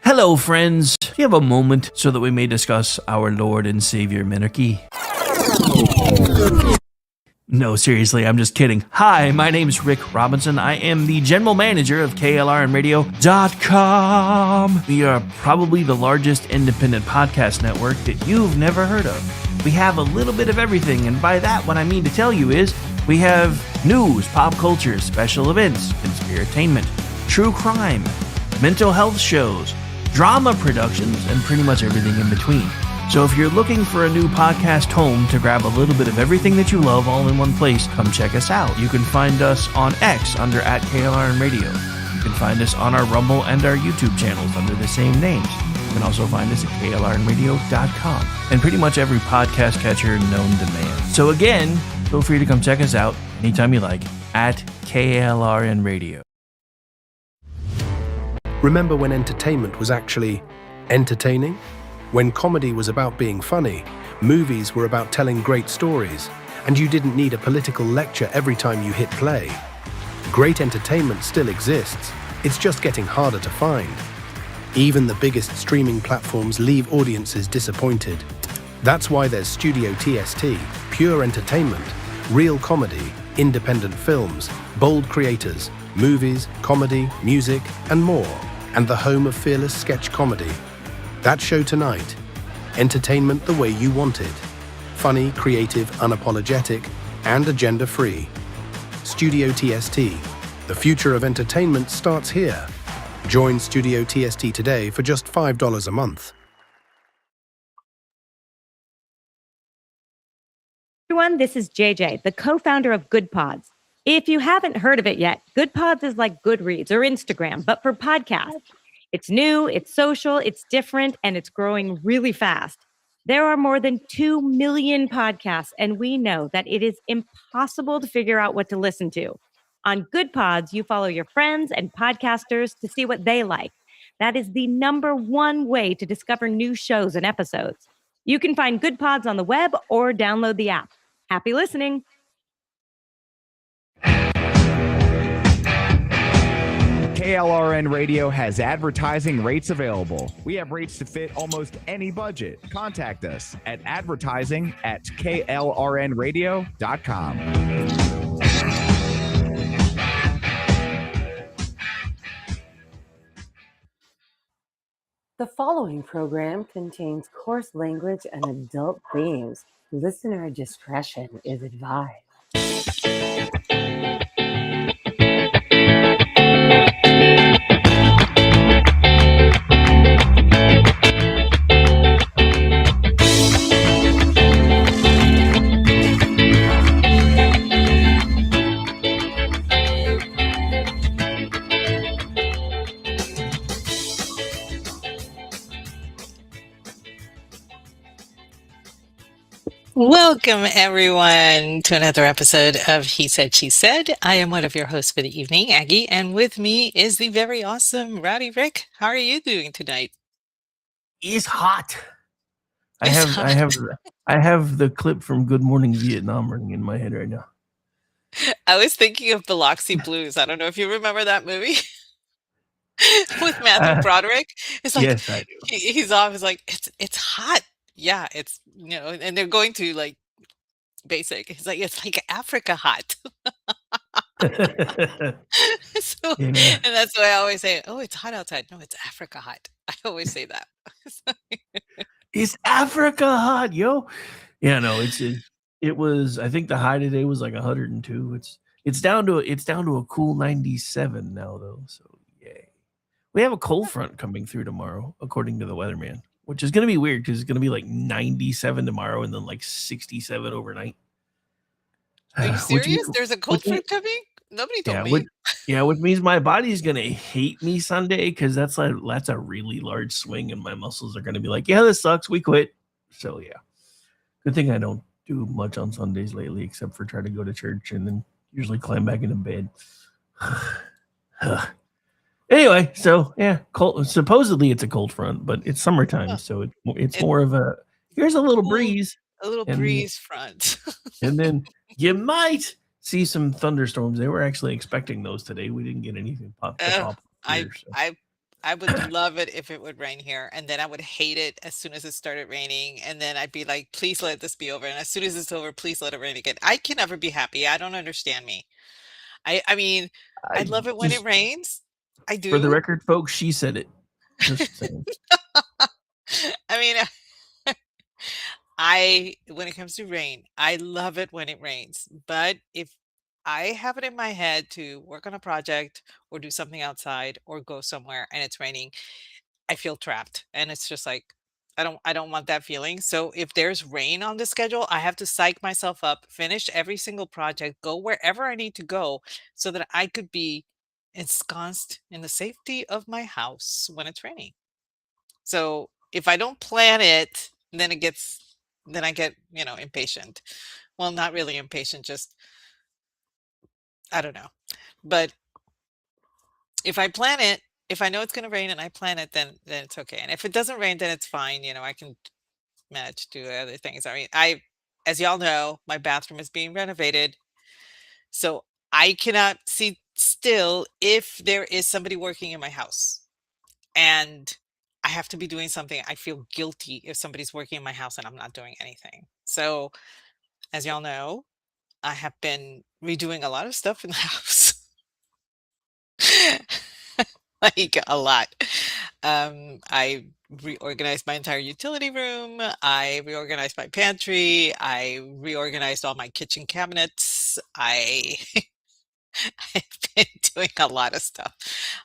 Hello, friends. Do you have a moment so that we may discuss our Lord and Savior Minarchy? No, seriously, I'm just kidding. Hi, my name's Rick Robinson. I am the general manager of KLRNradio.com. We are probably the largest independent podcast network that you've never heard of. We have a little bit of everything, and by that, what I mean to tell you is we have news, pop culture, special events, conspiratainment, true crime, mental health shows, drama productions, and pretty much everything in between. So if you're looking for a new podcast home to grab a little bit of everything that you love all in one place, come check us out. You can find us on X under @KLRNradio. You can find us on our Rumble and our YouTube channels under the same names. You can also find us at KLRNradio.com and pretty much every podcast catcher known to man. So again, feel free to come check us out anytime you like at KLRNradio. Remember when entertainment was actually entertaining? When comedy was about being funny, movies were about telling great stories, and you didn't need a political lecture every time you hit play. Great entertainment still exists, it's just getting harder to find. Even the biggest streaming platforms leave audiences disappointed. That's why there's Studio TST, pure entertainment, real comedy, independent films, bold creators, movies, comedy, music, and more, and the home of fearless sketch comedy. That show tonight, entertainment the way you want it. Funny, creative, unapologetic, and agenda-free. Studio TST, the future of entertainment starts here. Join Studio TST today for just $5 a month. Everyone, this is JJ, the co-founder of Good Pods. If you haven't heard of it yet, Good Pods is like Goodreads or Instagram, but for podcasts. It's new, it's social, it's different, and it's growing really fast. There are more than 2 million podcasts, and we know that it is impossible to figure out what to listen to. On Good Pods, you follow your friends and podcasters to see what they like. That is the #1 way to discover new shows and episodes. You can find Good Pods on the web or download the app. Happy listening. KLRN Radio has advertising rates available. We have rates to fit almost any budget. Contact us at advertising@klrnradio.com. The following program contains coarse language and adult themes. Listener discretion is advised. Welcome, everyone, to another episode of He Said, She Said. I am one of your hosts for the evening, Aggie, and with me is the very awesome Rowdy Rick. How are you doing tonight? It's hot. I have the clip from Good Morning Vietnam running in my head right now. I was thinking of Biloxi Blues. I don't know if you remember that movie with Matthew Broderick. It's like, yes, I do. He's off. He's like, it's hot. Yeah, it's, and they're going to like basic. It's like Africa hot. So, Yeah. And that's why I always say, oh, it's hot outside. No, it's Africa hot. I always say that. It's Africa hot, yo. Yeah, no, it was, I think the high today was like 102. It's down to a cool 97 now though. So yay. We have a cold front coming through tomorrow, according to the weatherman, which is going to be weird because it's going to be like 97 tomorrow and then like 67 overnight. Are you serious? There's a cold front coming? Nobody told me. Which means my body's going to hate me Sunday because that's a really large swing and my muscles are going to be like, yeah, this sucks. We quit. So yeah. Good thing I don't do much on Sundays lately except for try to go to church and then usually climb back into bed. Anyway, so yeah, cold. Supposedly it's a cold front, but it's summertime, so it's more of a here's a little breeze, breeze front, and then you might see some thunderstorms. They were actually expecting those today. We didn't get anything pop. I I would love it if it would rain here, and then I would hate it as soon as it started raining, and then I'd be like, "Please let this be over." And as soon as it's over, please let it rain again. I can never be happy. I don't understand me. I mean, I I love it when it just rains. I for the do. record, folks, she said it. Just saying. I mean, I when it comes to rain, I love it when it rains. But if I have it in my head to work on a project or do something outside or go somewhere and it's raining, I feel trapped. And it's just like I don't want that feeling. So if there's rain on the schedule, I have to psych myself up, finish every single project, go wherever I need to go so that I could be ensconced in the safety of my house when it's raining. So if I don't plan it, then I get, impatient. Well, not really impatient, just I don't know. But if I plan it, if I know it's going to rain and I plan it, then it's okay. And if it doesn't rain, then it's fine. I can manage to do other things. I mean, as y'all know, my bathroom is being renovated, so I cannot see still if there is somebody working in my house. And I have to be doing something. I feel guilty if somebody's working in my house and I'm not doing anything. So, as y'all know, I have been redoing a lot of stuff in the house. Like a lot. I reorganized my entire utility room. I reorganized my pantry. I reorganized all my kitchen cabinets. I've been doing a lot of stuff.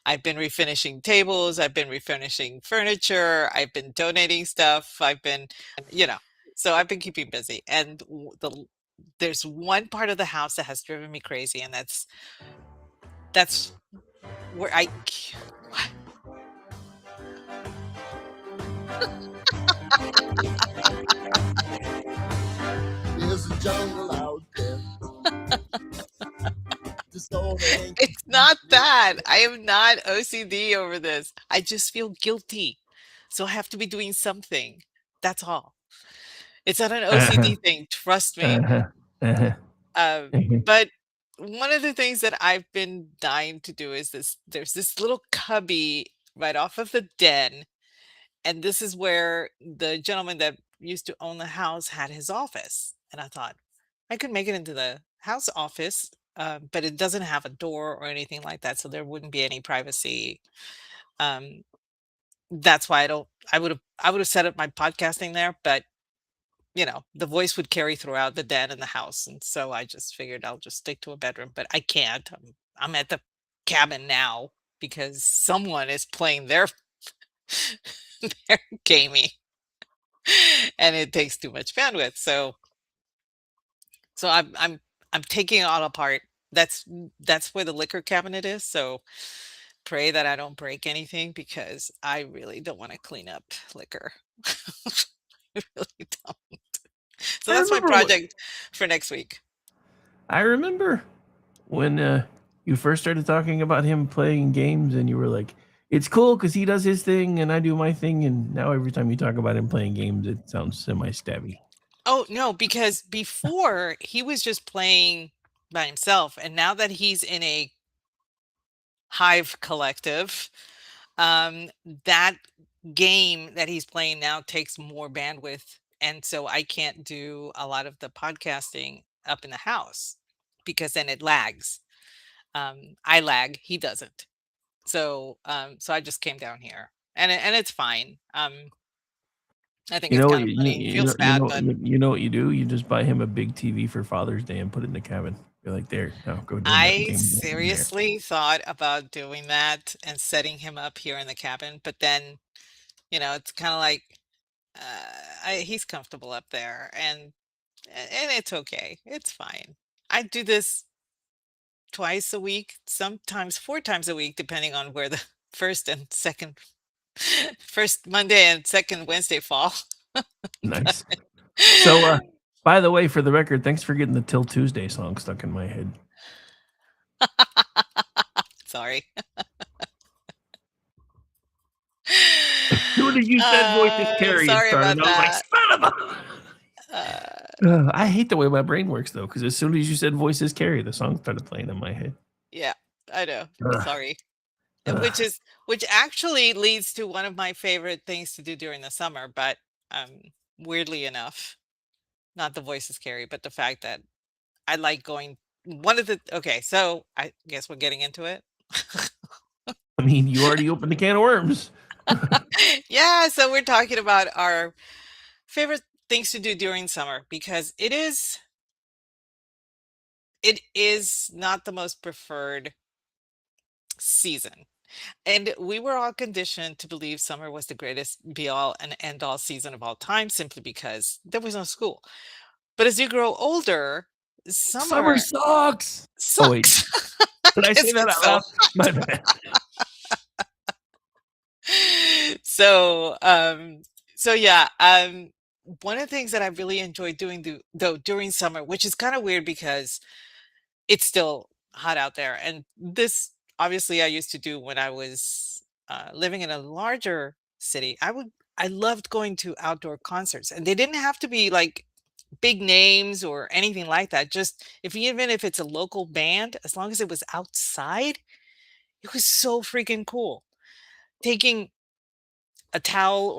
I've been refinishing tables. I've been refinishing furniture. I've been donating stuff. You know, so I've been keeping busy. And there's one part of the house that has driven me crazy, and that's where what? There's a jungle out there. It's not that. I am not OCD over this. I just feel guilty. So I have to be doing something. That's all. It's not an Uh-huh. OCD thing, trust me. Uh-huh. Uh-huh. Mhm. But one of the things that I've been dying to do is there's this little cubby right off of the den, and this is where the gentleman that used to own the house had his office. And I thought I could make it into the house office, but it doesn't have a door or anything like that, so there wouldn't be any privacy. Um, that's why I would have set up my podcasting there, but the voice would carry throughout the den and the house. And so I just figured I'll just stick to a bedroom, but I can't. I'm at the cabin now because someone is playing their their gaming and it takes too much bandwidth. So I'm taking it all apart. That's where the liquor cabinet is. So pray that I don't break anything because I really don't want to clean up liquor. I really don't. So I that's my remember what project for next week. I remember when you first started talking about him playing games, and you were like, "It's cool because he does his thing and I do my thing." And now every time you talk about him playing games, it sounds semi-stabby. Oh, no, because before he was just playing by himself, and now that he's in a hive collective, um, that game that he's playing now takes more bandwidth, and so I can't do a lot of the podcasting up in the house because then it lags. I lag, he doesn't. So I just came down here, and it's fine. I think You it's know, kind of funny. It feels bad, but you know what you do? You just buy him a big TV for Father's Day and put it in the cabin. You're like, there, now go doing that I game in there. seriously thought about doing that and setting him up here in the cabin, but then, it's kind of like he's comfortable up there, and it's okay. It's fine. I do this twice a week, sometimes four times a week, depending on where the first and second, first Monday and second Wednesday fall. Nice. So, by the way, for the record, thanks for getting the Till Tuesday song stuck in my head. Sorry. As soon as you said voices carry, it Sorry started. about I was like, that. son of a. I hate the way my brain works though, because as soon as you said voices carry, the song started playing in my head. Yeah, I know. Ugh. Sorry. which actually leads to one of my favorite things to do during the summer, but weirdly enough, not the voice is scary, but the fact that I like going okay, so I guess we're getting into it. I mean, you already opened the can of worms. Yeah, so we're talking about our favorite things to do during summer because it is not the most preferred season. And we were all conditioned to believe summer was the greatest be all and end all season of all time simply because there was no school. But as you grow older, Summer summer sucks. Oh wait, sucks. did I say It's that been out so loud? My bad. so yeah, one of the things that I really enjoy doing though during summer, which is kind of weird because it's still hot out there, and this obviously I used to do when I was living in a larger city. I loved going to outdoor concerts, and they didn't have to be like big names or anything like that. Just even if it's a local band, as long as it was outside, it was so freaking cool. Taking a towel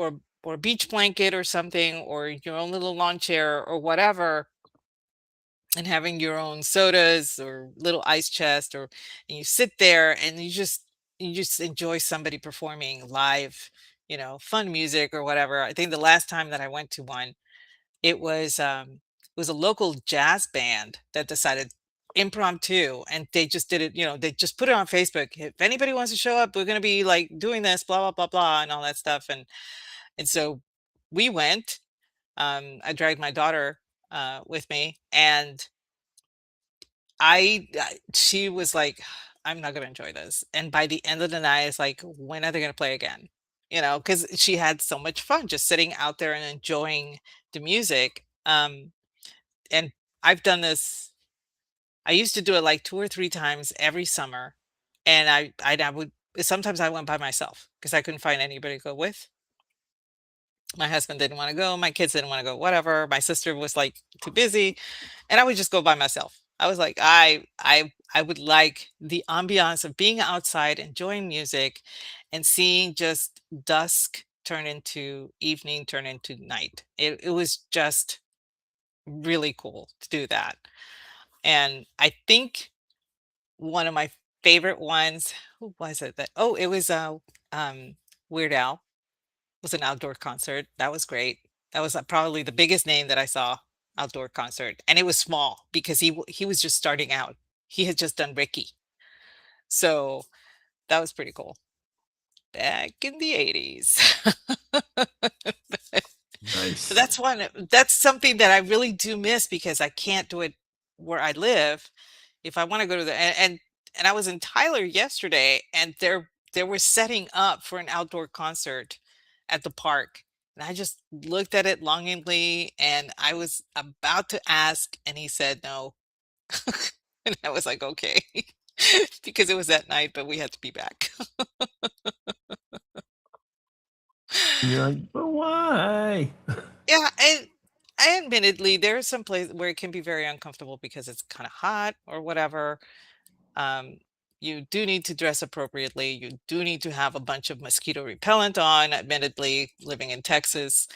or a beach blanket or something, or your own little lawn chair or whatever, and having your own sodas or little ice chest, and you sit there and you just enjoy somebody performing live, fun music or whatever. I think the last time that I went to one, it was a local jazz band that decided impromptu, and they just did it, they just put it on Facebook. If anybody wants to show up, we're going to be like doing this, blah blah blah blah, and all that stuff. And so we went. I dragged my daughter with me, and she was like, "I'm not gonna enjoy this." And by the end of the night, it's like, when are they gonna play again? Because she had so much fun just sitting out there and enjoying the music. And I've done this. I used to do it like 2 or 3 times every summer, and I would sometimes I went by myself because I couldn't find anybody to go with. My husband didn't want to go, my kids didn't want to go, whatever. My sister was like too busy, and I would just go by myself. I was like, I would like the ambiance of being outside, enjoying music, and seeing just dusk turn into evening, turn into night. It was just really cool to do that. And I think one of my favorite ones, who was it that it was um Weird Al was an outdoor concert. That was great. That was probably the biggest name that I saw outdoor concert, and it was small because he was just starting out. He had just done Ricky, so that was pretty cool. Back in the 80s. So Nice. that's something that I really do miss because I can't do it where I live. If I want to go to and I was in Tyler yesterday, and they were setting up for an outdoor concert at the park. And I just looked at it longingly, and I was about to ask, and he said no. And I was like, okay, because it was that night, but we had to be back. And you're like, but why? Yeah, and I admittedly there are some places where it can be very uncomfortable because it's kind of hot or whatever. Um, you do need to dress appropriately. You do need to have a bunch of mosquito repellent on, admittedly, living in Texas.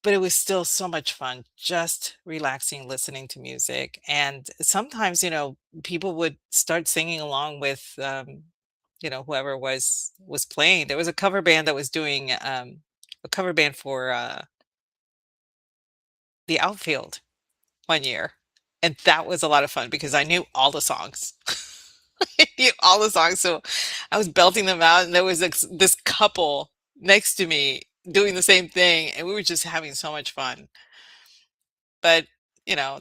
But it was still so much fun just relaxing, listening to music. And sometimes, people would start singing along with, whoever was playing. There was a cover band that was doing a cover band for the outfield one year. And that was a lot of fun because I knew all the songs. I knew all the songs. So I was belting them out, and there was this couple next to me doing the same thing, and we were just having so much fun. But,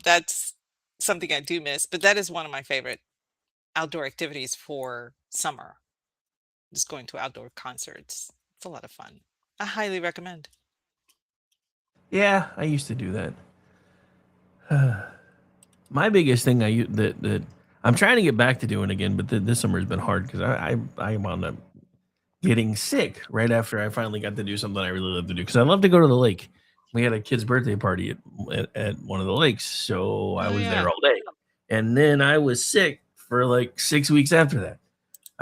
that's something I do miss. But that is one of my favorite outdoor activities for summer, just going to outdoor concerts. It's a lot of fun. I highly recommend. Yeah, I used to do that. My biggest thing that I'm trying to get back to doing again, but this summer has been hard because I wound up getting sick right after I finally got to do something I really love to do because I love to go to the lake. We had a kid's birthday party at one of the lakes, so I Oh, was there yeah. all day, and then I was sick for like 6 weeks after that.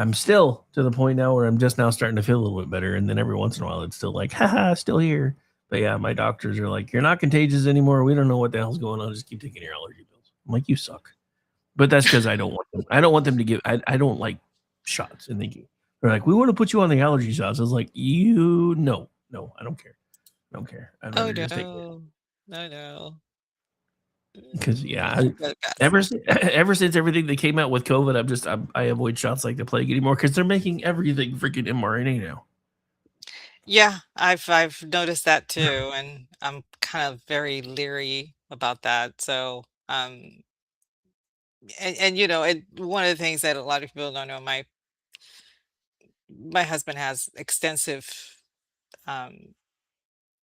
I'm still to the point now where I'm just now starting to feel a little bit better. And then every once in a while, it's still like, haha, still here. But yeah, my doctors are like, you're not contagious anymore. We don't know what the hell's going on. Just keep taking your allergy pills. I'm like, you suck. But that's because I don't want them. I don't want them to give. I don't like shots. And they're like, we want to put you on the allergy shots. I was like, no, I don't care. I don't care. I'd Oh rather just take it. no. No, no. Because Really bad. ever since everything that came out with COVID, I avoid shots like the plague anymore because they're making everything freaking mRNA now. Yeah, I've noticed that too, and I'm kind of very leery about that. So, and one of the things that a lot of people don't know, my husband has extensive um,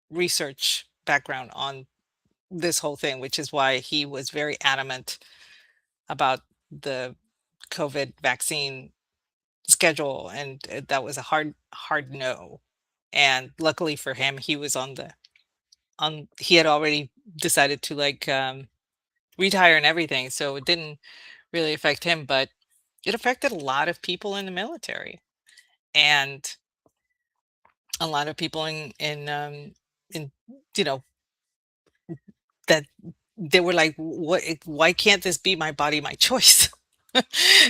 research background on this whole thing, which is why he was very adamant about the COVID vaccine schedule, and that was a hard no. And luckily for him, he was he had already decided to like retire and everything, so it didn't really affect him, but it affected a lot of people in the military and a lot of people in you know that they were like, what, why can't this be my body, my choice?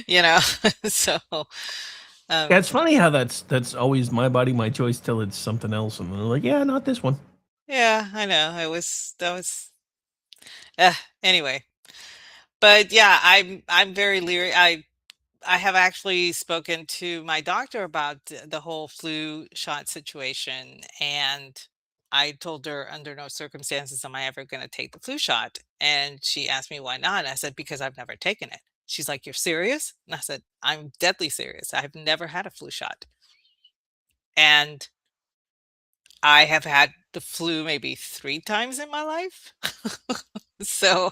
you know so Yeah, um it's funny how that's always my body, my choice till it's something else, and they're like, yeah, not this one. yeah, I know, it was that was anyway. But yeah, I'm very leery. I have actually spoken to my doctor about the whole flu shot situation, and I told her under no circumstances am I ever going to take the flu shot. And she asked me why not. And I said, because I've never taken it. She's like, you're serious? And I said, I'm deadly serious. I've never had a flu shot. And I have had the flu maybe 3 times in my life. So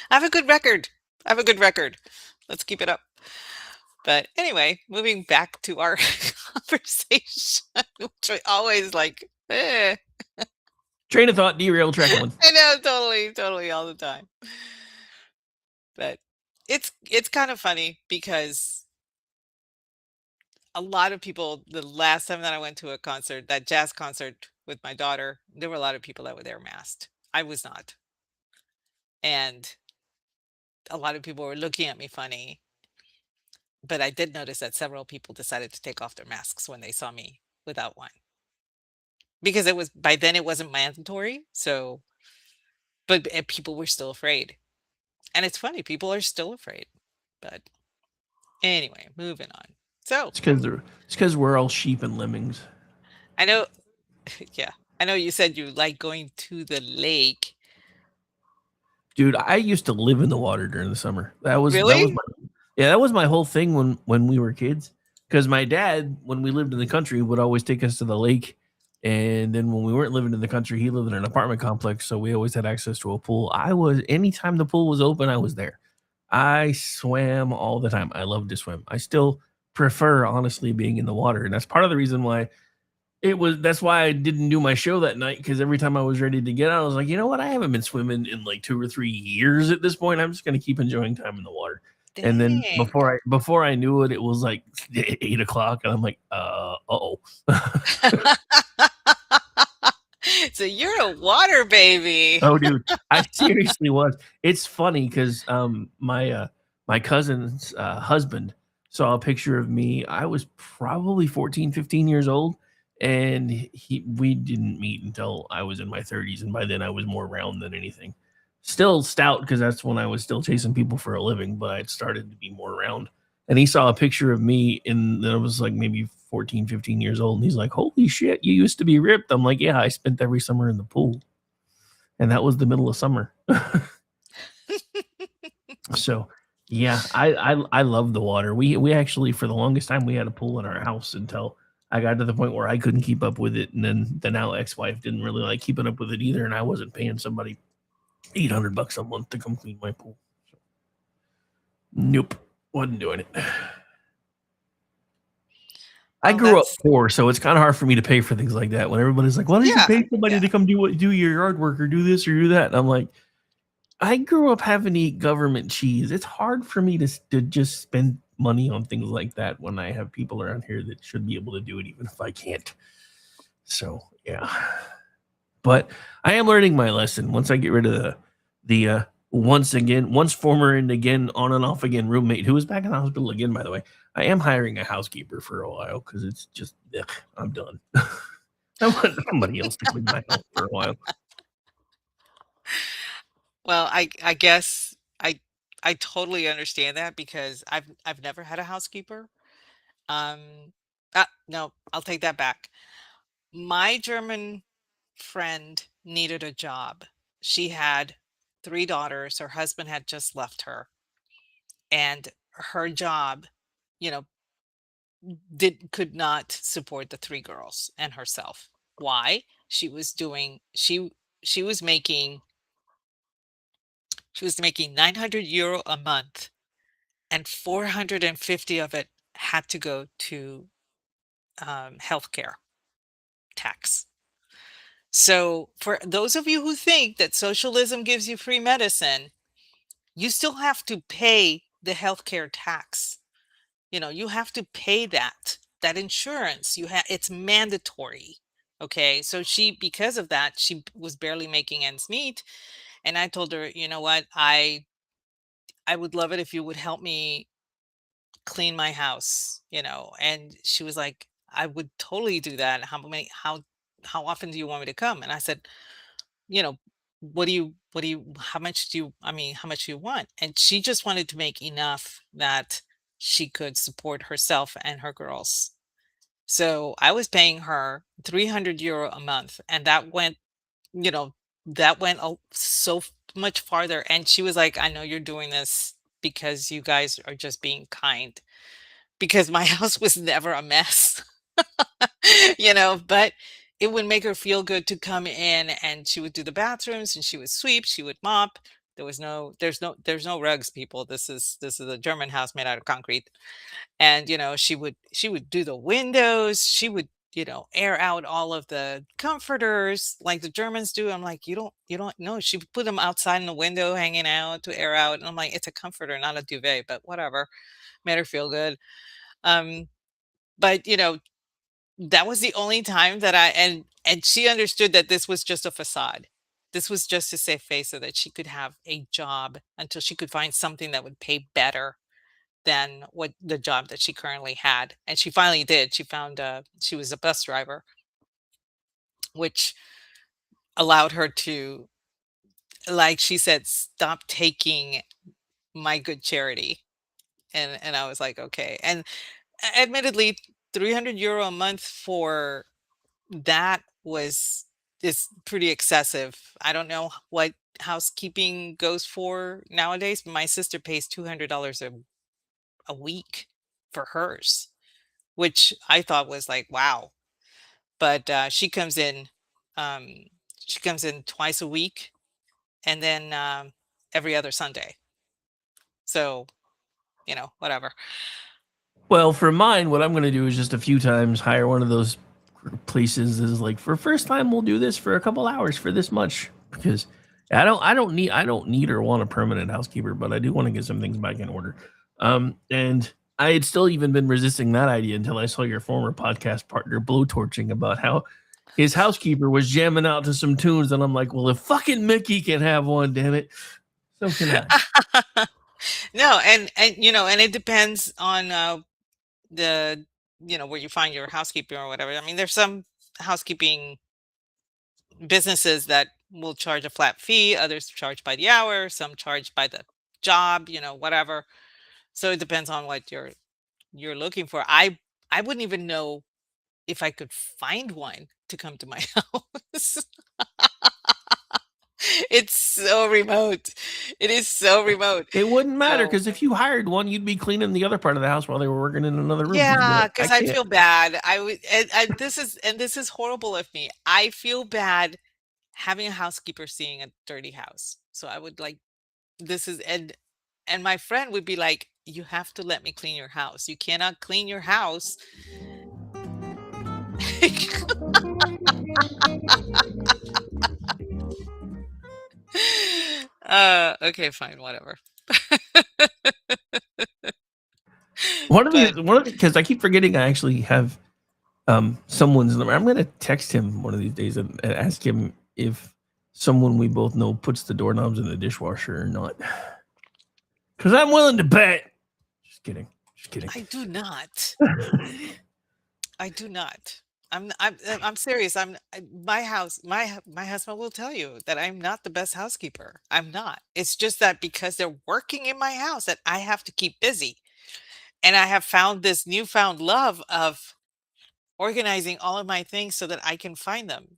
I have a good record. I have a good record. Let's keep it up. But anyway, moving back to our conversation, which I always like, Train of thought, derail, track one. I know, totally all the time. But it's kind of funny because a lot of people, the last time that I went to a concert, that jazz concert with my daughter, there were a lot of people that were there masked. I was not. And a lot of people were looking at me funny. But I did notice that several people decided to take off their masks when they saw me without one. Because it was by then it wasn't mandatory, so but people were still afraid. And it's funny, people are still afraid. But anyway, moving on. So, It's because we're all sheep and lemmings. I know yeah. I know you said you like going to the lake. Dude, I used to live in the water during the summer. That was Really? that was my whole thing when we were kids. Because my dad, when we lived in the country, would always take us to the lake. And then when we weren't living in the country, he lived in an apartment complex, so we always had access to a pool. Anytime the pool was open, I was there. I swam all the time. I love to swim. I still prefer, honestly, being in the water. And that's part of the reason why that's why I didn't do my show that night, because every time I was ready to get out, I was like, you know what? I haven't been swimming in like 2 or 3 years at this point. I'm just going to keep enjoying time in the water. And then Dang. before I knew it, it was like 8 o'clock, and I'm like, uh-oh. So you're a water baby. Oh, dude, I seriously was. It's funny because my cousin's husband saw a picture of me. I was probably 14, 15 years old, and we didn't meet until I was in my 30s, and by then I was more round than anything. Still stout because that's when I was still chasing people for a living, but I started to be more round. And he saw a picture of me, and I was like maybe 14, 15 years old, and he's like, holy shit, you used to be ripped. I'm like, yeah, I spent every summer in the pool. And that was the middle of summer. So yeah, I love the water. We actually, for the longest time, we had a pool in our house until I got to the point where I couldn't keep up with it. And then the now ex-wife didn't really like keeping up with it either. And I wasn't paying somebody $800 a month to come clean my pool. So, nope, wasn't doing it. I grew up poor, so it's kind of hard for me to pay for things like that. When everybody's like, "Why don't you pay somebody to come do your yard work or do this or do that?" And I'm like, I grew up having to eat government cheese. It's hard for me to just spend money on things like that when I have people around here that should be able to do it, even if I can't. So yeah, but I am learning my lesson. Once I get rid of the once former and again on and off again roommate who is back in the hospital again, by the way, I am hiring a housekeeper for a while because it's just I'm done. I want somebody else to clean my house for a while. Well, I guess I totally understand that because I've never had a housekeeper. No, I'll take that back. My German friend needed a job. She had 3 daughters. Her husband had just left her, and her job, you know, did could not support the 3 girls and herself. Why? She was making 900 euro a month, and 450 of it had to go to healthcare tax. So, for those of you who think that socialism gives you free medicine, you still have to pay the healthcare tax. You have to pay that insurance. It's mandatory. Okay, so because of that, she was barely making ends meet, and I told her, you know what, I would love it if you would help me clean my house, and she was like, I would totally do that. How often do you want me to come? And I said, you know, how much how much do you want? And she just wanted to make enough that she could support herself and her girls. So I was paying her 300 euro a month, and you know, that went much farther. And she was like, I know you're doing this because you guys are just being kind, because my house was never a mess. But it would make her feel good to come in, and she would do the bathrooms, and she would sweep, she would mop. There's no rugs, people. This is a German house made out of concrete. And she would do the windows, she would air out all of the comforters like the Germans do. I'm like, you don't know, she would put them outside in the window hanging out to air out, and I'm like, it's a comforter, not a duvet, but whatever, made her feel good. Um but that was the only time that and she understood that this was just a facade. This was just to save face so that she could have a job until she could find something that would pay better than what the job that she currently had. And she finally did. She was a bus driver, which allowed her to, like she said, stop taking my good charity. And I was like, okay. And admittedly, 300 euro a month for that was is pretty excessive. I don't know what housekeeping goes for nowadays, but my sister pays $200 a week for hers, which I thought was like, wow. But um, she comes in twice a week, and then every other Sunday. So whatever. Well, for mine, what I'm going to do is just a few times hire one of those places is like, for first time we'll do this for a couple hours for this much, because I don't need or want a permanent housekeeper, but I do want to get some things back in order. And I had still even been resisting that idea until I saw your former podcast partner blowtorching about how his housekeeper was jamming out to some tunes, and I'm like, well, if fucking Mickey can have one, damn it, so can I. No, and it depends on the where you find your housekeeping or whatever. I mean, there's some housekeeping businesses that will charge a flat fee, others charge by the hour, some charge by the job, whatever. So it depends on what you're looking for. I wouldn't even know if I could find one to come to my house. It's so remote. It is so remote. It wouldn't matter, So because if you hired one, you'd be cleaning the other part of the house while they were working in another room. You'd be yeah, like, I because I can't. feel bad. I would, and this is horrible of me. I feel bad having a housekeeper seeing a dirty house. So I would like this is and my friend would be like, you have to let me clean your house. You cannot clean your house. Okay, fine, whatever. But one of the because I keep forgetting I actually have someone's number. I'm gonna text him one of these days and ask him if someone we both know puts the doorknobs in the dishwasher or not. Because I'm willing to bet. Just kidding. Just kidding. I do not. I do not. I'm serious. My house. My husband will tell you that I'm not the best housekeeper. I'm not. It's just that because they're working in my house that I have to keep busy. And I have found this newfound love of organizing all of my things so that I can find them,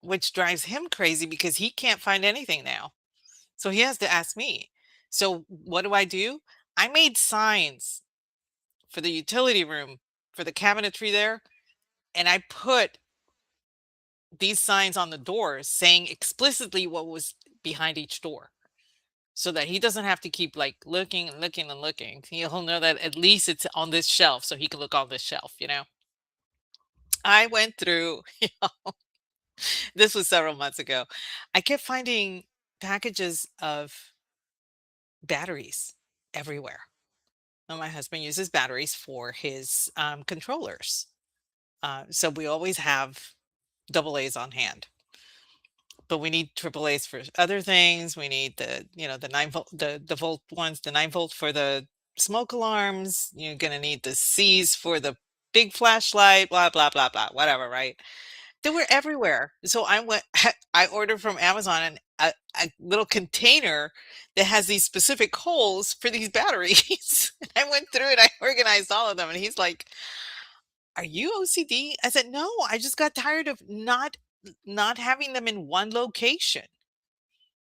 which drives him crazy because he can't find anything now. So he has to ask me. So what do? I made signs for the utility room for the cabinetry there, and I put these signs on the doors saying explicitly what was behind each door so that he doesn't have to keep like looking and looking and looking. He'll know that at least it's on this shelf so he can look on this shelf. I went through, this was several months ago. I kept finding packages of batteries everywhere. Well, my husband uses batteries for his controllers. So we always have double A's on hand. But we need triple A's for other things. We need the 9 volt, the volt ones, the 9 volt for the smoke alarms. You're gonna need the C's for the big flashlight, blah blah blah blah, whatever, right? They were everywhere. So I went, I ordered from Amazon a little container that has these specific holes for these batteries. And I went through it, I organized all of them, and he's like, "Are you OCD?" I said, "No, I just got tired of not having them in one location."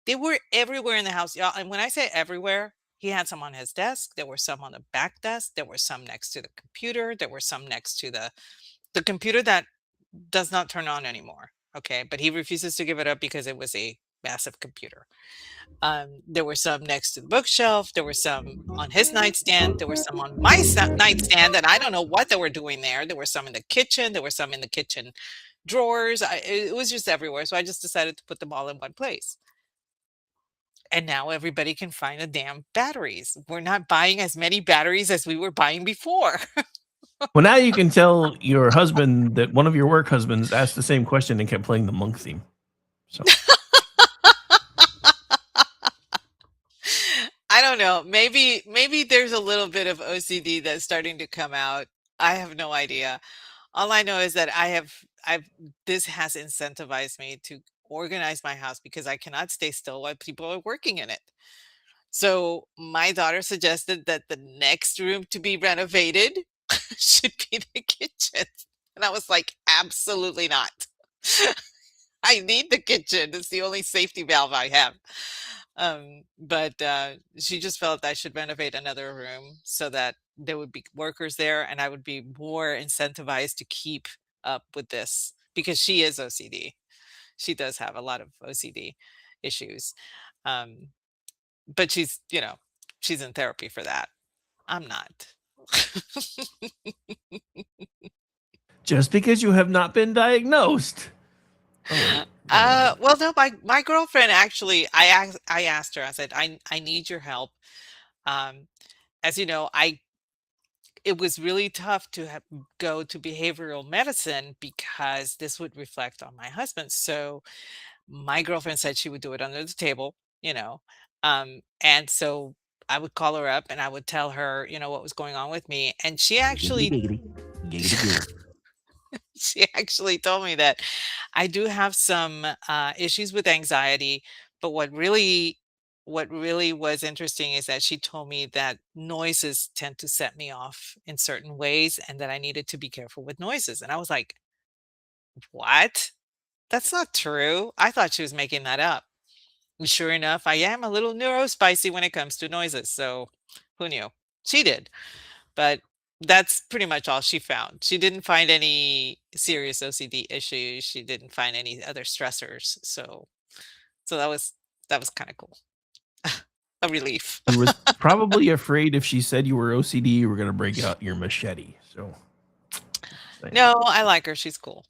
They were everywhere in the house, y'all. And when I say everywhere, he had some on his desk. There were some on the back desk. There were some next to the computer. There were some next to the computer that does not turn on anymore. Okay, but he refuses to give it up because it was a massive computer. There were some next to the bookshelf. There were some on his nightstand. There were some on my nightstand that I don't know what they were doing there. There were some in the kitchen. There were some in the kitchen drawers. It was just everywhere. So I just decided to put them all in one place. And now everybody can find the damn batteries. We're not buying as many batteries as we were buying before. Well, now you can tell your husband that one of your work husbands asked the same question and kept playing the monk theme. So I don't know. Maybe there's a little bit of OCD that's starting to come out. I have no idea. All I know is that I've this has incentivized me to organize my house because I cannot stay still while people are working in it. So my daughter suggested that the next room to be renovated should be the kitchen. And I was like, absolutely not. I need the kitchen. It's the only safety valve I have. But she just felt I should renovate another room so that there would be workers there and I would be more incentivized to keep up with this because she is OCD. She does have a lot of OCD issues. Um, but she's in therapy for that. I'm not. just because you have not been diagnosed. Oh, Well, no, my girlfriend actually, I asked her, I said, I need your help. Um, as you know, it was really tough to go to behavioral medicine because this would reflect on my husband. So my girlfriend said she would do it under the table, you know. And so I would call her up and I would tell her, what was going on with me. And she giggity, actually giggity, giggity, giggity. she actually told me that I do have some issues with anxiety, but what really was interesting is that she told me that noises tend to set me off in certain ways and that I needed to be careful with noises. And I was like, "What? That's not true." I thought she was making that up. And sure enough, I am a little neurospicy when it comes to noises. So who knew? She did. But that's pretty much all she found. She didn't find any serious OCD issues. She didn't find any other stressors. So that was kind of cool. A relief. She was probably afraid if she said you were OCD, you were going to break out your machete. So, No, I like her. She's cool.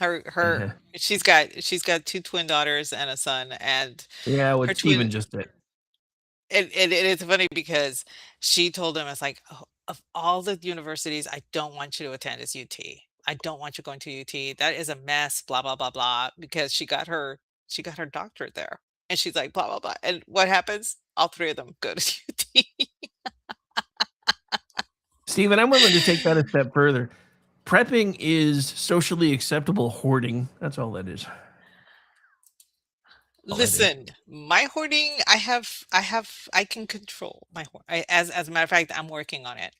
uh, She's got two twin daughters and a son, and yeah, her what Steven twin just did. and it's funny because she told him, it's like, "Oh, of all the universities I don't want you to attend is UT. I don't want you going to UT. That is a mess, blah, blah, blah, blah," because she got her doctorate there. And she's like, blah, blah, blah. And what happens? All 3 of them go to UT. Steven, I'm willing to take that a step further. Prepping is socially acceptable hoarding. That's all that is. All that is. Listen, my hoarding, I can control my as a matter of fact, I'm working on it.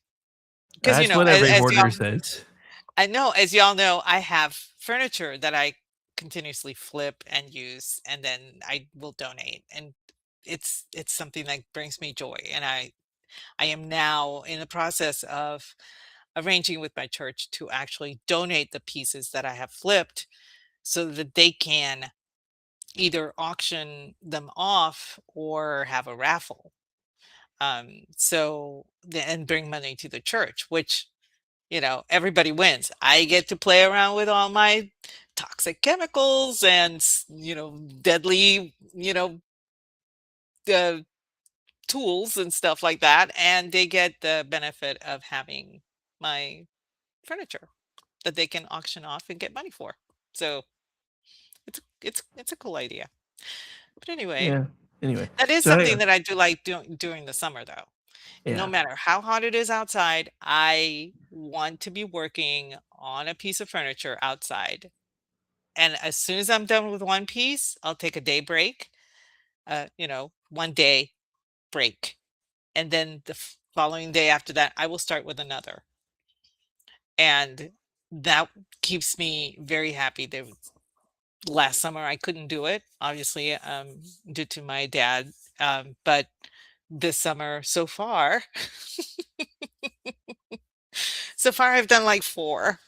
Because, That's what every as hoarder y'all says. I know, as y'all know, I have furniture that I continuously flip and use, and then I will donate. And it's something that brings me joy. And I am now in the process of arranging with my church to actually donate the pieces that I have flipped so that they can either auction them off or have a raffle. And bring money to the church, which, everybody wins. I get to play around with all my toxic chemicals and, deadly, the tools and stuff like that. And they get the benefit of having my furniture that they can auction off and get money for. So it's a cool idea. But anyway, Yeah. Anyway, that is so something that I do like doing during the summer, though. No yeah. matter how hot it is outside, I want to be working on a piece of furniture outside. And as soon as I'm done with one piece, I'll take a day break, 1 day break. And then the following day after that, I will start with another. And that keeps me very happy. Last summer, I couldn't do it, obviously, due to my dad. But this summer, so far I've done like 4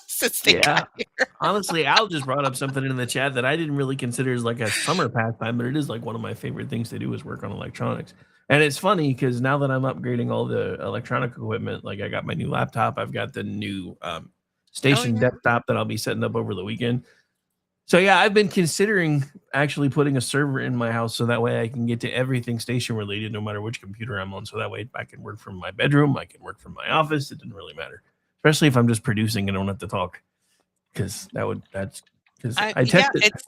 since they Yeah. got here. Honestly, Al just brought up something in the chat that I didn't really consider as like a summer pastime, but it is like one of my favorite things to do is work on electronics. And it's funny because now that I'm upgrading all the electronic equipment, like I got my new laptop, I've got the new Oh, station yeah. desktop that I'll be setting up over the weekend. So yeah, I've been considering actually putting a server in my house so that way I can get to everything station related, no matter which computer I'm on. So that way I can work from my bedroom, I can work from my office. It doesn't really matter, especially if I'm just producing and don't have to talk, because that's because I Yeah, tested. it's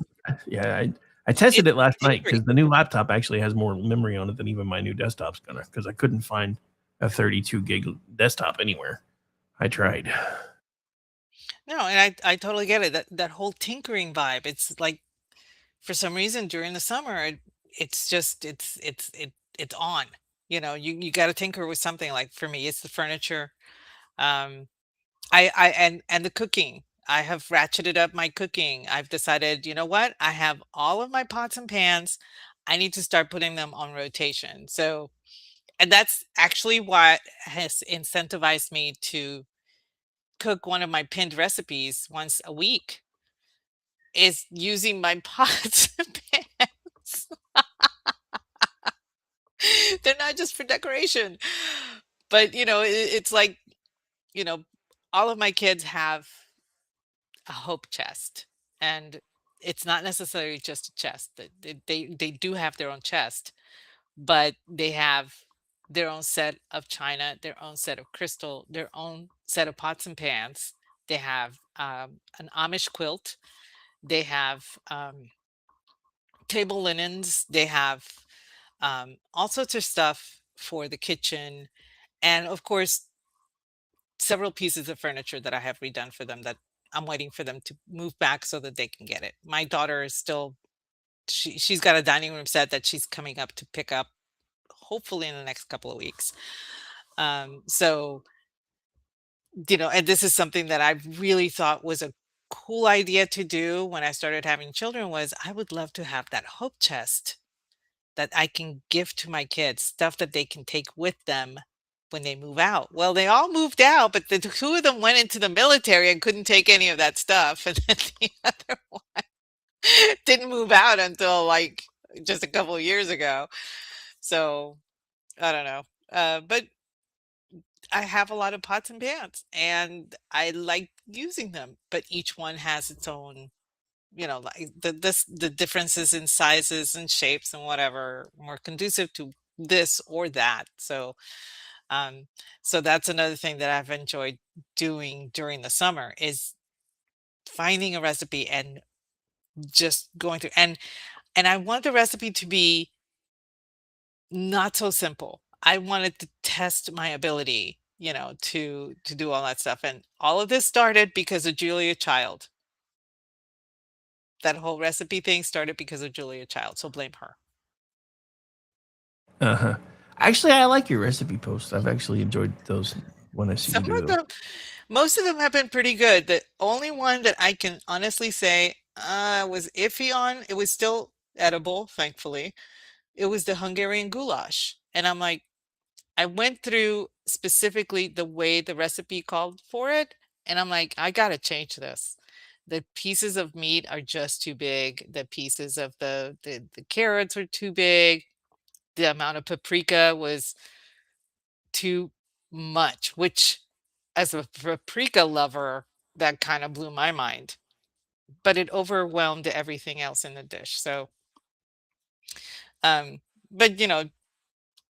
Yeah, I tested it's it last night tinkering. because the new laptop actually has more memory on it than even my new desktop's gonna. Because I couldn't find a 32 gig desktop anywhere. I tried. No, and I totally get it. That whole tinkering vibe. It's like for some reason during the summer, it's just it's on. You got to tinker with something. Like for me, it's the furniture. Um, I and the cooking. I have ratcheted up my cooking. I've decided, you know what? I have all of my pots and pans. I need to start putting them on rotation. So, and that's actually what has incentivized me to cook one of my pinned recipes once a week is using my pots and pans. They're not just for decoration, but it's like, you know, all of my kids have a hope chest, and it's not necessarily just a chest. They do have their own chest, but they have their own set of china, their own set of crystal, their own set of pots and pans. They have an Amish quilt. They have table linens. They have all sorts of stuff for the kitchen. And of course, several pieces of furniture that I have redone for them that I'm waiting for them to move back so that they can get it. My daughter is still, she's got a dining room set that she's coming up to pick up hopefully in the next couple of weeks. So, and this is something that I really thought was a cool idea to do when I started having children was I would love to have that hope chest that I can give to my kids, stuff that they can take with them when they move out. Well, they all moved out, but the 2 of them went into the military and couldn't take any of that stuff, and then the other one didn't move out until, like, just a couple of years ago. So, I don't know. But I have a lot of pots and pans, and I like using them, but each one has its own like the differences in sizes and shapes and whatever more conducive to this or that. Um, so that's another thing that I've enjoyed doing during the summer is finding a recipe and just going through and I want the recipe to be not so simple. I wanted to test my ability, to do all that stuff. And all of this started because of Julia Child. That whole recipe thing started because of Julia Child. So blame her. Uh huh. Actually, I like your recipe posts. I've actually enjoyed those when I see you Some do of them. them, most of them have been pretty good. The only one that I can honestly say was iffy on, it was still edible, thankfully. It was the Hungarian goulash. And I'm like, I went through specifically the way the recipe called for it, and I'm like, I gotta change this. The pieces of meat are just too big. The pieces of the carrots are too big. The amount of paprika was too much, which as a paprika lover, that kind of blew my mind. But it overwhelmed everything else in the dish. So, but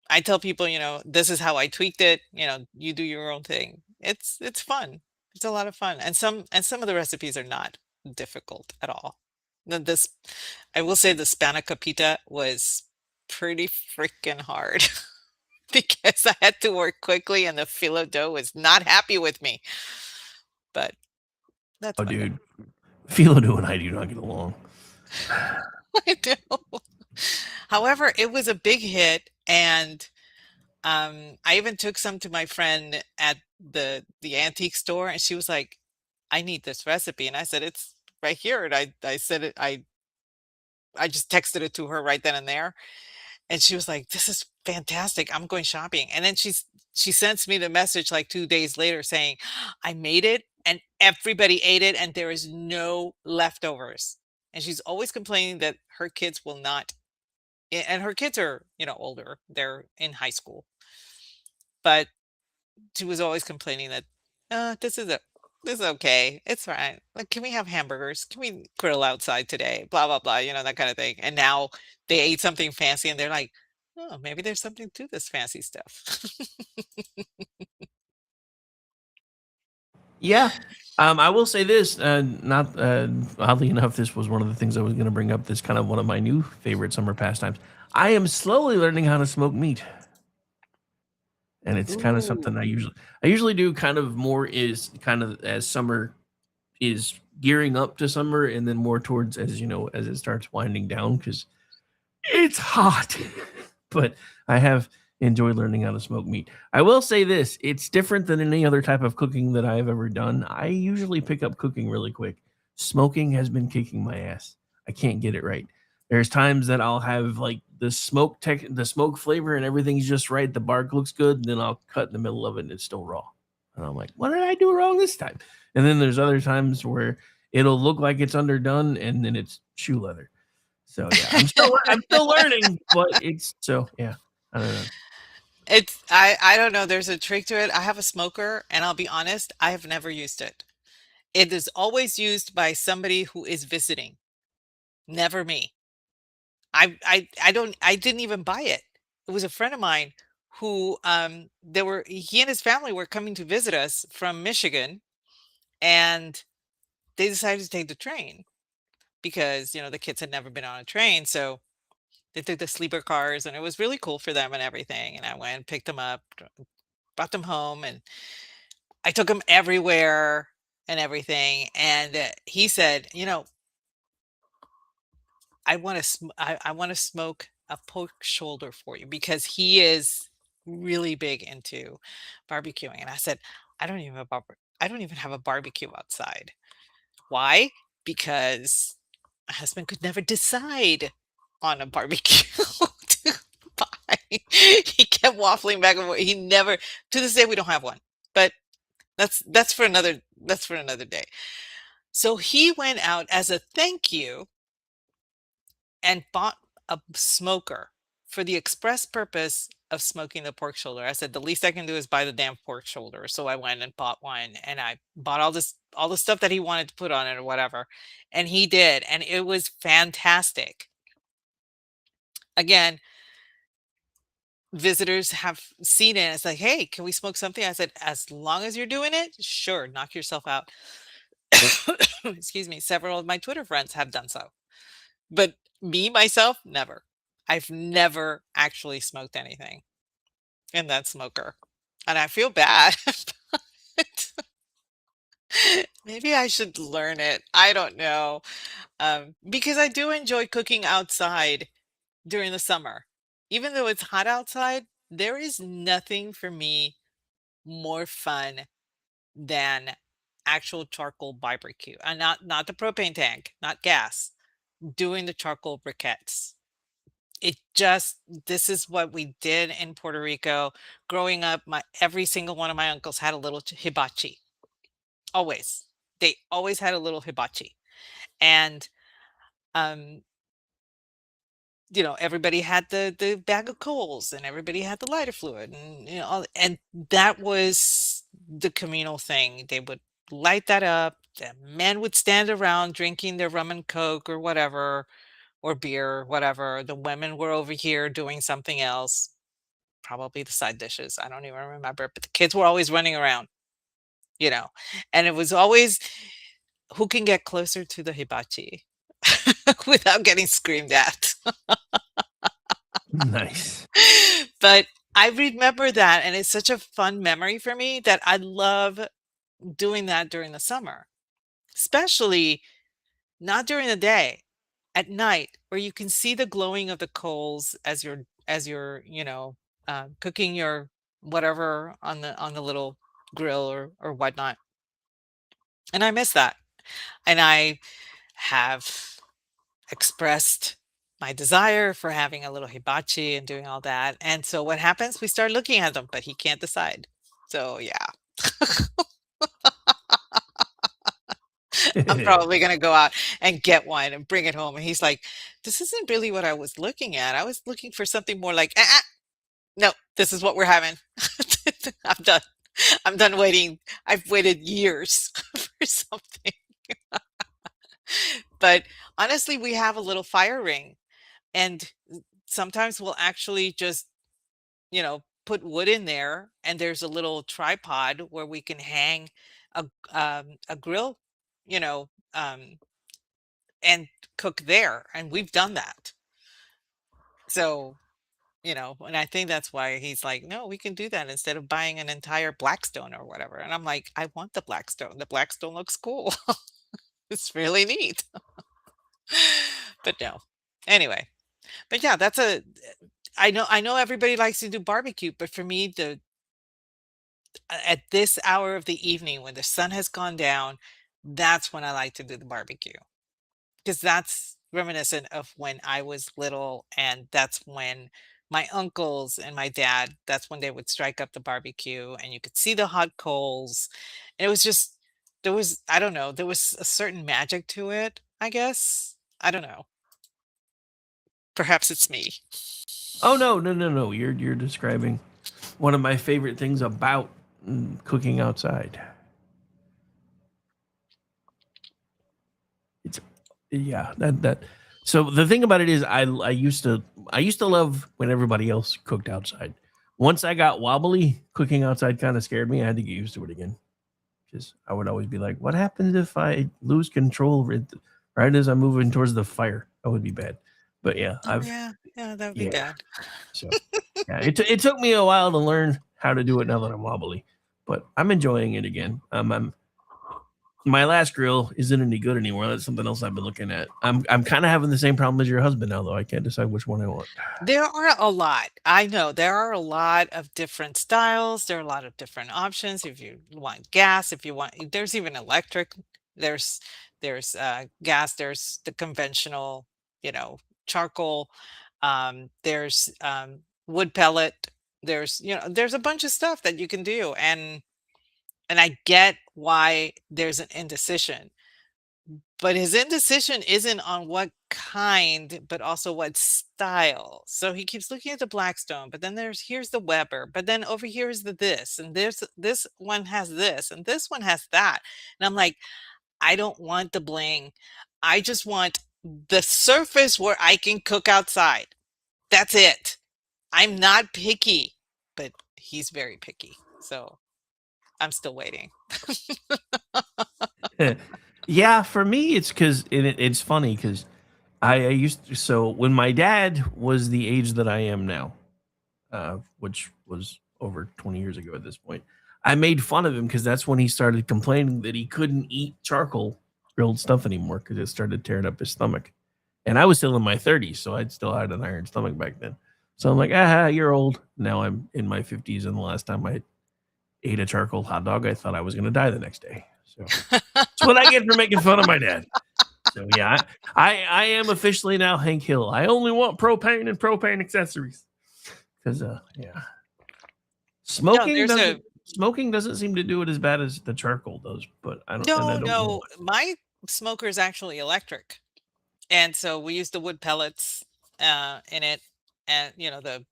I tell people, this is how I tweaked it, you do your own thing. It's fun. It's a lot of fun. And some of the recipes are not difficult at all. This I will say the Spanica pita was pretty freaking hard because I had to work quickly and the phyllo dough was not happy with me. But that's Oh, fun. dude, Philo and I do not get along. I know. However, it was a big hit and I even took some to my friend at the antique store, and she was like, "I need this recipe," and I said, "It's right here." And I said it. I just texted it to her right then and there, and she was like, "This is fantastic. I'm going shopping." And then she sends me the message like 2 days later saying, "I made it, and everybody ate it, and there is no leftovers." And she's always complaining that her kids will not, and her kids are older. They're in high school, but she was always complaining that, this is okay. It's fine. Like, can we have hamburgers? Can we grill outside today? Blah, blah, blah, that kind of thing. And now they ate something fancy and they're like, oh, maybe there's something to this fancy stuff. Yeah. I will say this. Not oddly enough, this was one of the things I was going to bring up. This kind of one of my new favorite summer pastimes. I am slowly learning how to smoke meat, and it's kind of something I usually do. Kind of more is kind of as summer is gearing up to summer, and then more towards as it starts winding down because it's hot. But I have enjoyed learning how to smoke meat. I will say this, it's different than any other type of cooking that I've ever done. I usually pick up cooking really quick. Smoking has been kicking my ass. I can't get it right. There's times that I'll have like the smoke flavor and everything's just right. The bark looks good, and then I'll cut in the middle of it and it's still raw. And I'm like, what did I do wrong this time? And then there's other times where it'll look like it's underdone and then it's shoe leather. So yeah, I'm still learning, but it's so yeah. I don't know. I don't know. There's a trick to it. I have a smoker, and I'll be honest, I have never used it. It is always used by somebody who is visiting, never me. I didn't even buy it. It was a friend of mine who he and his family were coming to visit us from Michigan, and they decided to take the train because, the kids had never been on a train. So they took the sleeper cars and it was really cool for them and everything. And I went, picked them up, brought them home, and I took them everywhere and everything. And he said, I want to smoke a pork shoulder for you because he is really big into barbecuing. And I said, I don't even have a barbecue outside. Why? Because my husband could never decide on a barbecue to buy. He kept waffling back and forth. He never, to this day, we don't have one. But that's for another day. So he went out as a thank you and bought a smoker for the express purpose of smoking the pork shoulder. I said, the least I can do is buy the damn pork shoulder. So I went and bought one, and I bought all the stuff that he wanted to put on it or whatever. And he did. And it was fantastic. Again, visitors have seen it. It's like, hey, can we smoke something? I said, as long as you're doing it, sure, knock yourself out. Excuse me. Several of my Twitter friends have done so. But me, myself, never. I've never actually smoked anything in that smoker. And I feel bad. but Maybe I should learn it. I don't know. Because I do enjoy cooking outside during the summer. Even though it's hot outside, there is nothing for me more fun than actual charcoal barbecue. And not the propane tank, not gas, doing the charcoal briquettes. It just This is what we did in Puerto Rico. Growing up, my every single one of my uncles had a little hibachi. Always. They always had a little hibachi. And um everybody had the bag of coals, and everybody had the lighter fluid, and and that was the communal thing. They would light that up. The men would stand around drinking their rum and coke or whatever, or beer, whatever. The women were over here doing something else, probably the side dishes. I don't even remember, but the kids were always running around, you know, and it was always who can get closer to the hibachi without getting screamed at. Nice. But I remember that, and it's such a fun memory for me that I love doing that during the summer, especially not during the day, at night, where you can see the glowing of the coals as you're cooking your whatever on the little grill or whatnot. And I miss that. And I have expressed my desire for having a little hibachi and doing all that. And so what happens? We start looking at them, but he can't decide. So yeah, I'm probably gonna go out and get one and bring it home. And he's like, "This isn't really what I was looking at. I was looking for something more like, no, this is what we're having. I'm done. I'm done waiting. I've waited years for something." But honestly, we have a little fire ring, and sometimes we'll actually just put wood in there, and there's a little tripod where we can hang a grill, you know, um, and cook there. And we've done that. So, and I think that's why he's like, no, we can do that instead of buying an entire Blackstone or whatever. And I'm like, I want the Blackstone. The Blackstone looks cool. It's really neat. But no. Anyway, but yeah, I know everybody likes to do barbecue, but for me, at this hour of the evening when the sun has gone down, that's when I like to do the barbecue, because that's reminiscent of when I was little, and that's when my uncles and my dad, that's when they would strike up the barbecue, and you could see the hot coals. And it was just I don't know, there was a certain magic to it, I guess. I don't know. Perhaps it's me. Oh no, no, no, no! You're describing one of my favorite things about cooking outside. It's yeah, that. So the thing about it is, I used to love when everybody else cooked outside. Once I got wobbly, cooking outside kind of scared me. I had to get used to it again, because I would always be like, "What happens if I lose control right as I'm moving towards the fire?" That would be bad. But yeah, Oh yeah, yeah, that would be yeah. bad. So yeah, it took me a while to learn how to do it now that I'm wobbly, but I'm enjoying it again. My last grill isn't any good anymore. That's something else I've been looking at. I'm kind of having the same problem as your husband now, though. I can't decide which one I want. There are a lot. I know there are a lot of different styles. There are a lot of different options. If you want gas, if you want, there's even electric. There's gas. There's the conventional, charcoal. There's wood pellet. There's a bunch of stuff that you can do, and I get why there's an indecision. But his indecision isn't on what kind, but also what style. So he keeps looking at the Blackstone, but then here's the Weber, but then over here is the this, and this one has this, and this one has that. And I'm like, I don't want the bling. I just want the surface where I can cook outside. That's it. I'm not picky, but he's very picky. So I'm still waiting. Yeah, for me, it's because it's funny because I used to, so when my dad was the age that I am now, which was over 20 years ago at this point, I made fun of him because that's when he started complaining that he couldn't eat charcoal grilled stuff anymore because it started tearing up his stomach. And I was still in my 30s, so I'd still had an iron stomach back then. So I'm like, you're old. Now I'm in my 50s, and the last time I ate a charcoal hot dog, I thought I was going to die the next day. So that's what I get for making fun of my dad. So yeah, I am officially now Hank Hill. I only want propane and propane accessories because yeah, smoking doesn't seem to do it as bad as the charcoal does. But I don't No, know. no, my smoker is actually electric. And so we use the wood pellets in it, and the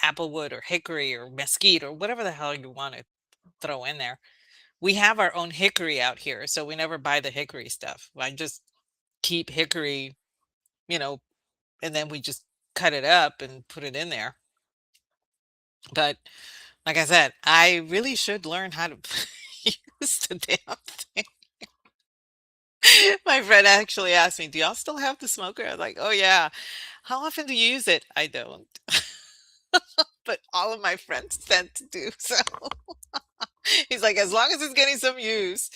applewood or hickory or mesquite or whatever the hell you want to throw in there. We have our own hickory out here, so we never buy the hickory stuff. I just keep hickory, you know, and then we just cut it up and put it in there. But like I said, I really should learn how to use the damn thing. My friend actually asked me, "Do y'all still have the smoker?" I was like, "Oh yeah." "How often do you use it?" "I don't." But all of my friends tend to do so. He's like, "As long as it's getting some use."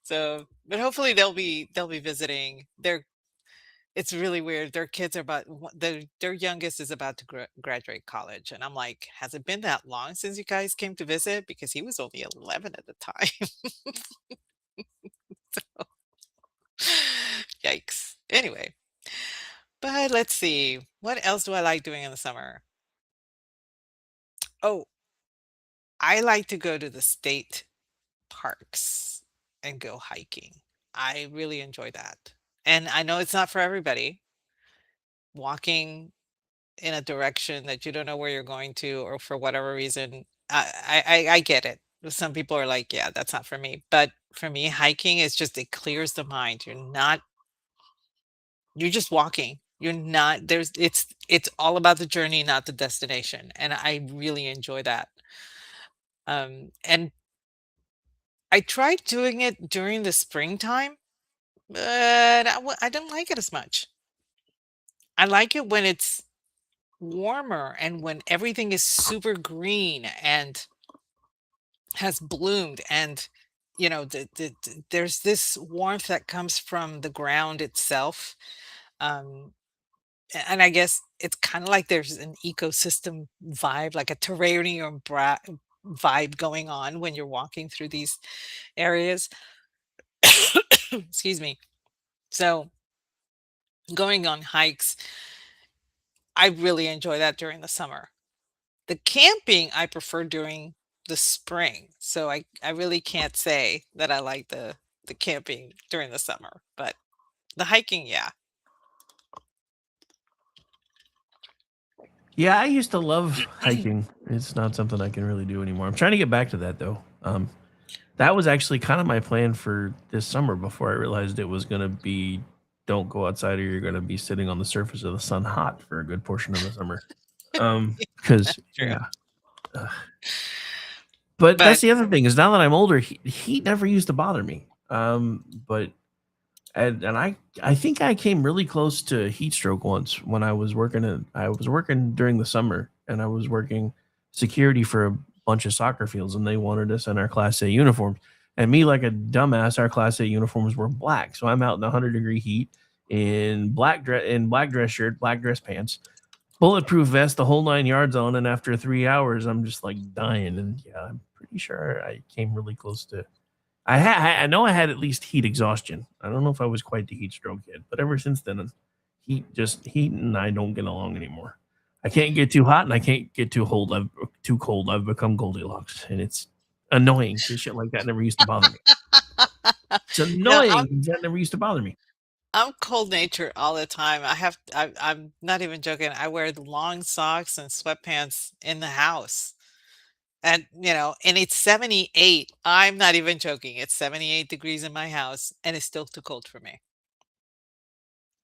So, but hopefully they'll be visiting. It's really weird. Their kids are their youngest is about to graduate college, and I'm like, "Has it been that long since you guys came to visit?" Because he was only 11 at the time. Yikes. Anyway, but let's see. What else do I like doing in the summer? Oh, I like to go to the state parks and go hiking. I really enjoy that. And I know it's not for everybody. Walking in a direction that you don't know where you're going to, or for whatever reason, I get it. Some people are like, yeah, that's not for me. But for me, hiking is just, it clears the mind. You're just walking. You're not there's it's all about the journey, not the destination. And I really enjoy that. And I tried doing it during the springtime, but I don't like it as much. I like it when it's warmer and when everything is super green and has bloomed, and there's this warmth that comes from the ground itself. Um, and I guess it's kind of like there's an ecosystem vibe, like a terrarium vibe going on when you're walking through these areas. Excuse me. So going on hikes, I really enjoy that during the summer. The camping I prefer during the spring. So I really can't say that I like the camping during the summer, but the hiking, yeah. Yeah, I used to love hiking. It's not something I can really do anymore. I'm trying to get back to that though. That was actually kind of my plan for this summer before I realized it was going to be don't go outside or you're going to be sitting on the surface of the sun hot for a good portion of the summer. Because That's true. yeah, but that's But the other thing is now that I'm older, he never used to bother me. But and I think I came really close to heat stroke once when I was working during the summer and I was working security for a bunch of soccer fields and they wanted us in our class A uniforms. And me like a dumbass, our class A uniforms were black. So I'm out in the 100-degree heat in black dress shirt, black dress pants, bulletproof vest, the whole 9 yards on, and after 3 hours I'm just like dying. And yeah, I'm pretty sure I came really close to I know I had at least heat exhaustion. I don't know if I was quite the heat stroke yet, but ever since then, heat and I don't get along anymore. I can't get too hot and I can't get too cold. I've become Goldilocks, and it's annoying because shit like that never used to bother me. It's No, annoying 'cause that never used to bother me. I'm cold natured all the time. I'm not even joking. I wear the long socks and sweatpants in the house. And, and it's 78. I'm not even joking. It's 78 degrees in my house and it's still too cold for me.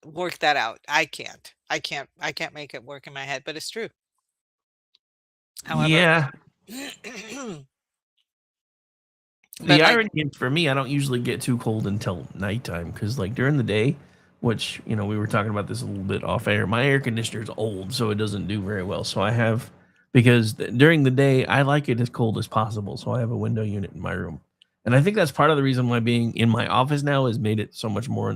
Work that out. I can't. I can't make it work in my head, but it's true. However, Yeah. but The like, irony is for me, I don't usually get too cold until nighttime because, like, during the day, which, we were talking about this a little bit off air, my air conditioner is old, so it doesn't do very well. So I have, because during the day, I like it as cold as possible. So I have a window unit in my room. And I think that's part of the reason why being in my office now has made it so much more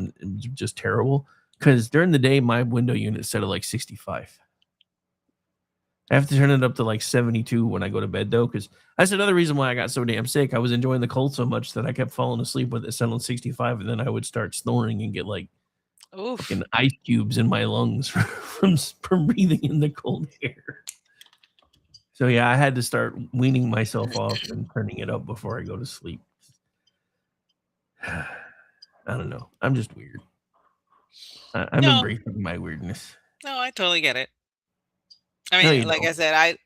just terrible. Because during the day, my window unit is set at like 65. I have to turn it up to like 72 when I go to bed, though, because that's another reason why I got so damn sick. I was enjoying the cold so much that I kept falling asleep with it set on 65, and then I would start snoring and get like oof. fucking ice cubes in my lungs from breathing in the cold air. So yeah, I had to start weaning myself off and turning it up before I go to sleep. I don't know. I'm just weird. I'm No, embracing my weirdness. no, I totally get it. I No, mean, you like don't. I said,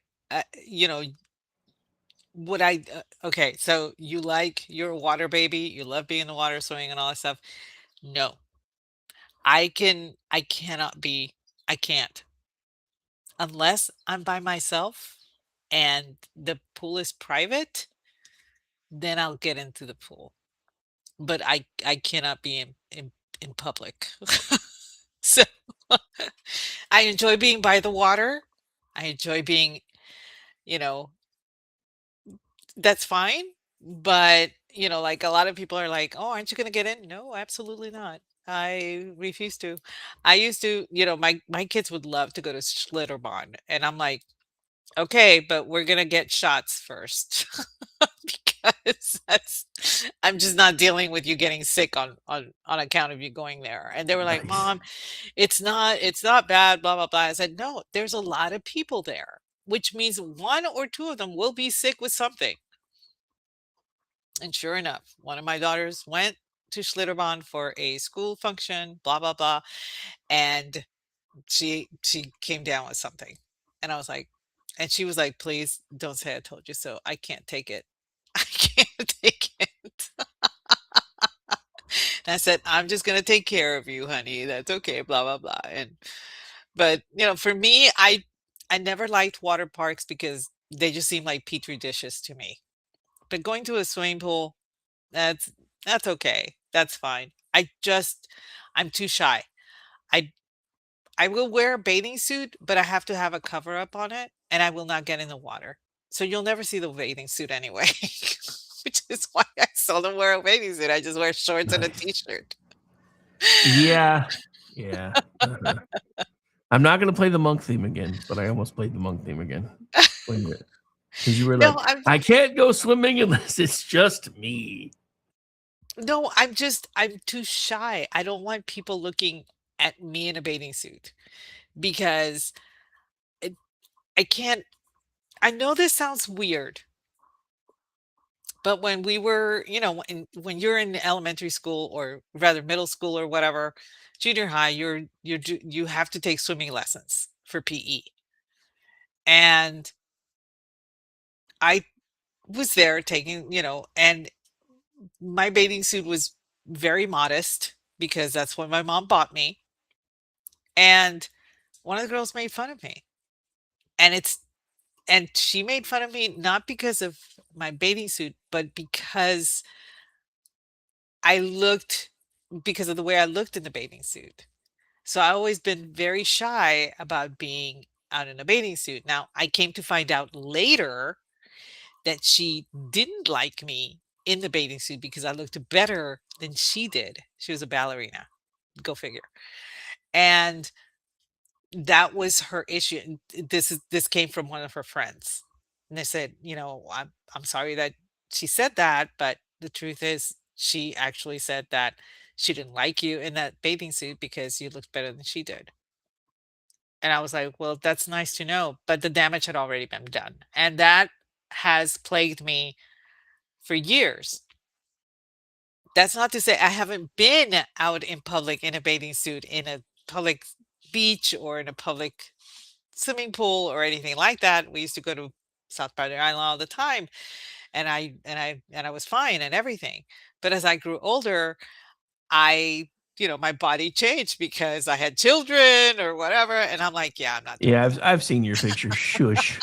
would okay, so you're a water baby, you love being in the water, swimming and all that stuff. No, I cannot be, I can't unless I'm by myself and the pool is private, then I'll get into the pool. But I cannot be in public. So I enjoy being by the water. I enjoy being, you know, that's fine. But, like a lot of people are like, "Oh, aren't you gonna get in?" No, absolutely not. I refuse to. I used to, my kids would love to go to Schlitterbahn, and I'm like, "Okay, but we're gonna get shots first." Because I'm just not dealing with you getting sick on account of you going there. And they were like, Nice. "Mom, it's not bad, blah blah blah." I said, "No, there's a lot of people there, which means one or two of them will be sick with something." And sure enough, one of my daughters went to Schlitterbahn for a school function, blah blah blah, and she came down with something. And I was like, and she was like, "Please don't say I told you so. I can't take it. I can't take it." And I said, "I'm just gonna take care of you, honey. That's okay, blah blah blah." And but for me, I never liked water parks because they just seem like petri dishes to me. But going to a swimming pool, that's that's okay. That's fine. I'm too shy. I I will wear a bathing suit, but I have to have a cover up on it, and I will not get in the water. So you'll never see the bathing suit anyway, which is why I seldom wear a bathing suit. I just wear shorts and a Nice. t-shirt. Yeah. Yeah. Uh-huh. I'm not gonna play the monk theme again, but I almost played the monk theme again. Because you were No, like, I'm I can't go swimming unless it's just me. no, I'm too shy. I don't want people looking at me in a bathing suit because it, I can't. I know this sounds weird, but when we were, when you're in elementary school or rather middle school or whatever, junior high, you have to take swimming lessons for PE. And I was there taking, and my bathing suit was very modest because that's what my mom bought me. And one of the girls made fun of me. And she made fun of me not because of my bathing suit, but I looked because of the way I looked in the bathing suit. So I always been very shy about being out in a bathing suit. Now, I came to find out later that she didn't like me in the bathing suit because I looked better than she did. She was a ballerina. Go figure. And that was her issue. And this came from one of her friends. And they said, I'm sorry that she said that, but the truth is she actually said that she didn't like you in that bathing suit because you looked better than she did. And I was like, well, that's nice to know, but the damage had already been done. And that has plagued me for years That's not to say I haven't been out in public in a bathing suit in a public beach or in a public swimming pool or anything like that. We used to go to South Padre Island all the time, and I was fine and everything. But as I grew older, my body changed because I had children or whatever, and I'm like, yeah, I'm not doing Yeah, that. I've seen your picture. Shush.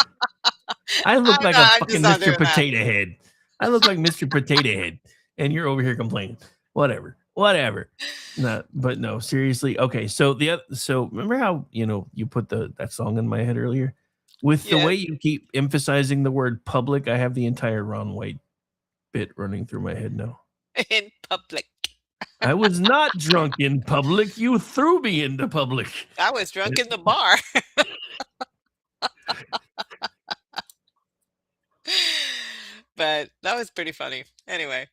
I look like a I'm just fucking not Mr. doing that. Potato Head. I look like Mr. Potato Head, and you're over here complaining. Whatever, whatever. No, but no, seriously. Okay, so so remember how you put that song in my head earlier? With the way Yes, you keep emphasizing the word public, I have the entire Ron White bit running through my head now. in public. I was not drunk in public. You threw me into public. I was drunk in the bar. But that was pretty funny. Anyway,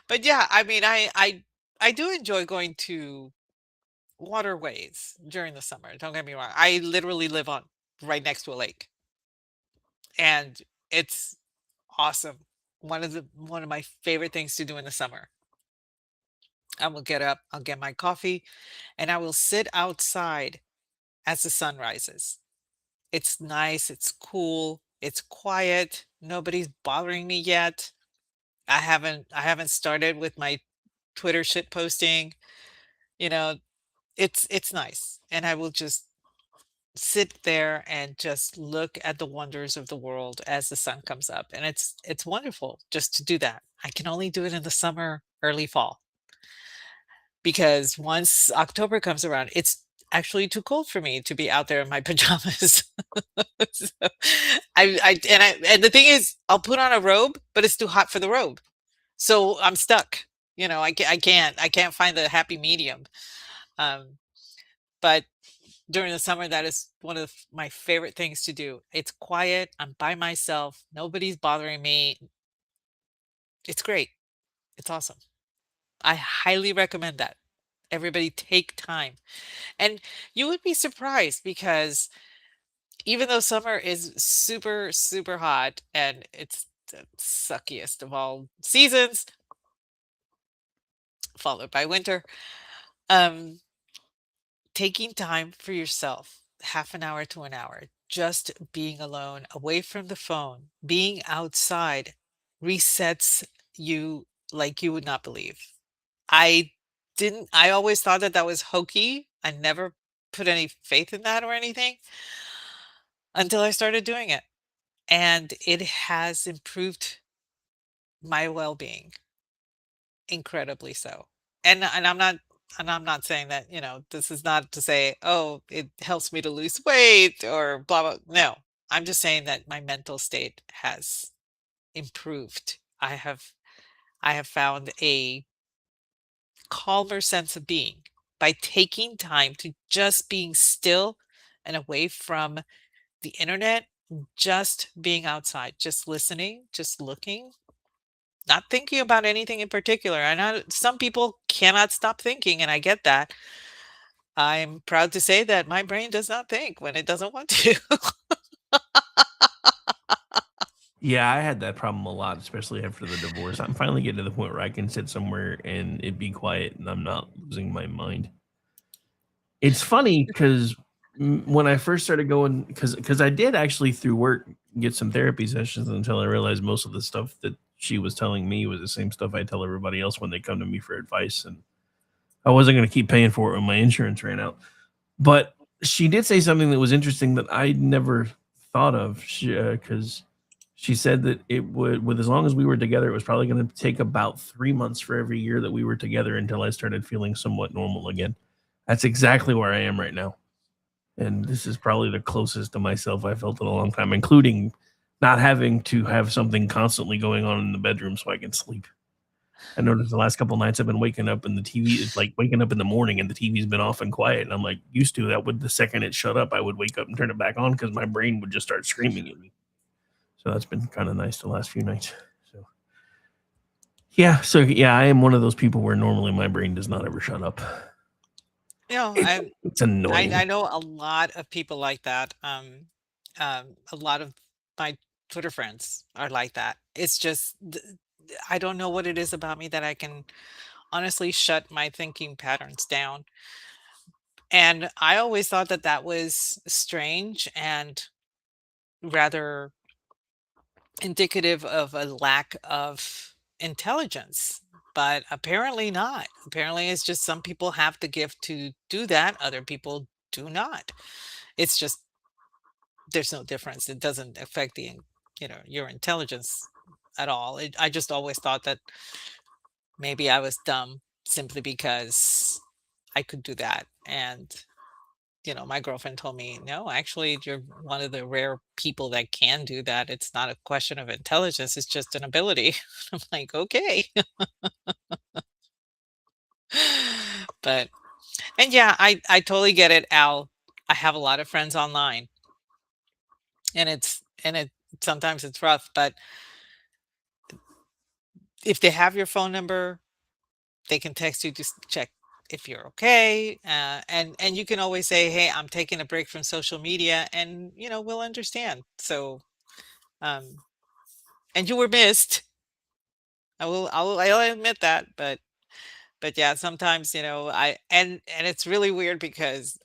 but yeah, I mean, I do enjoy going to waterways during the summer. Don't get me wrong. I literally live on right next to a lake, and it's awesome. One of my favorite things to do in the summer. I will get up, I'll get my coffee, and I will sit outside as the sun rises. It's nice, it's cool, it's quiet, nobody's bothering me yet. I haven't started with my Twitter shit posting. You know, it's nice. And I will just sit there and just look at the wonders of the world as the sun comes up. And it's wonderful just to do that. I can only do it in the summer, early fall, because once October comes around, it's actually too cold for me to be out there in my pajamas. So, and the thing is, I'll put on a robe, but it's too hot for the robe. So I'm stuck. I can't find the happy medium. Um, but during the summer, that is one of my favorite things to do. It's quiet. I'm by myself. Nobody's bothering me. It's great. It's awesome. I highly recommend that. Everybody take time. And you would be surprised because even though summer is super, super hot and it's the suckiest of all seasons, followed by winter, um, taking time for yourself, half an hour to an hour, just being alone, away from the phone, being outside resets you like you would not believe. I always thought that that was hokey. I never put any faith in that or anything until I started doing it. And it has improved my well-being incredibly so. And I'm not saying that, this is not to say, "Oh, it helps me to lose weight," or blah blah. No. I'm just saying that my mental state has improved. I have found a calmer sense of being by taking time to just being still and away from the internet, just being outside, just listening, just looking, not thinking about anything in particular. I know some people cannot stop thinking, and I get that. I'm proud to say that my brain does not think when it doesn't want to. Yeah, I had that problem a lot, especially after the divorce. I'm finally getting to the point where I can sit somewhere and it be quiet and I'm not losing my mind. It's funny because when I first started going, because I did actually through work get some therapy sessions until I realized most of the stuff that she was telling me was the same stuff I tell everybody else when they come to me for advice, and I wasn't going to keep paying for it when my insurance ran out. But she did say something that was interesting that I never thought of, because she said that it would, with as long as we were together, it was probably going to take about 3 months for every year that we were together until I started feeling somewhat normal again. That's exactly where I am right now. And this is probably the closest to myself I felt in a long time, including not having to have something constantly going on in the bedroom so I can sleep. I noticed the last couple nights I've been waking up and the TV is like waking up in the morning and the TV's been off and quiet. And I'm like, used to that would the second it shut up, I would wake up and turn it back on because my brain would just start screaming at me. So that's been kind of nice the last few nights. So I am one of those people where normally my brain does not ever shut up. You know, It's I it's I annoying. know a lot of people like that. A lot of my Twitter friends are like that. It's just I don't know what it is about me that I can honestly shut my thinking patterns down. And I always thought that that was strange and rather indicative of a lack of intelligence. But apparently not. Apparently, it's just some people have the gift to do that, other people do not. It's just there's no difference. It doesn't affect your intelligence at all. I just always thought that maybe I was dumb simply because I could do that. And my girlfriend told me, no, actually, you're one of the rare people that can do that. It's not a question of intelligence, it's just an ability. I'm like, okay. But, and yeah, I totally get it, Al. I have a lot of friends online and it sometimes it's rough, but if they have your phone number, they can text you just check if you're okay. And you can always say, hey, I'm taking a break from social media, and we'll understand. So um and you were missed. I'll admit that, but yeah, sometimes, I and it's really weird because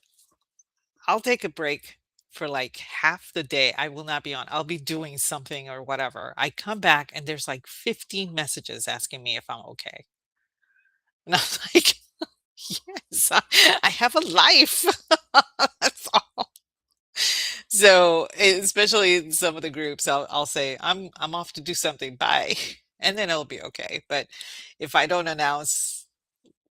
I'll take a break for like half the day. I will not be on. I'll be doing something or whatever. I come back and there's like 15 messages asking me if I'm okay. And I'm like, yes, I have a life. That's all. So, especially in some of the groups, I'll say, I'm off to do something. Bye. And then it'll be okay. But if I don't announce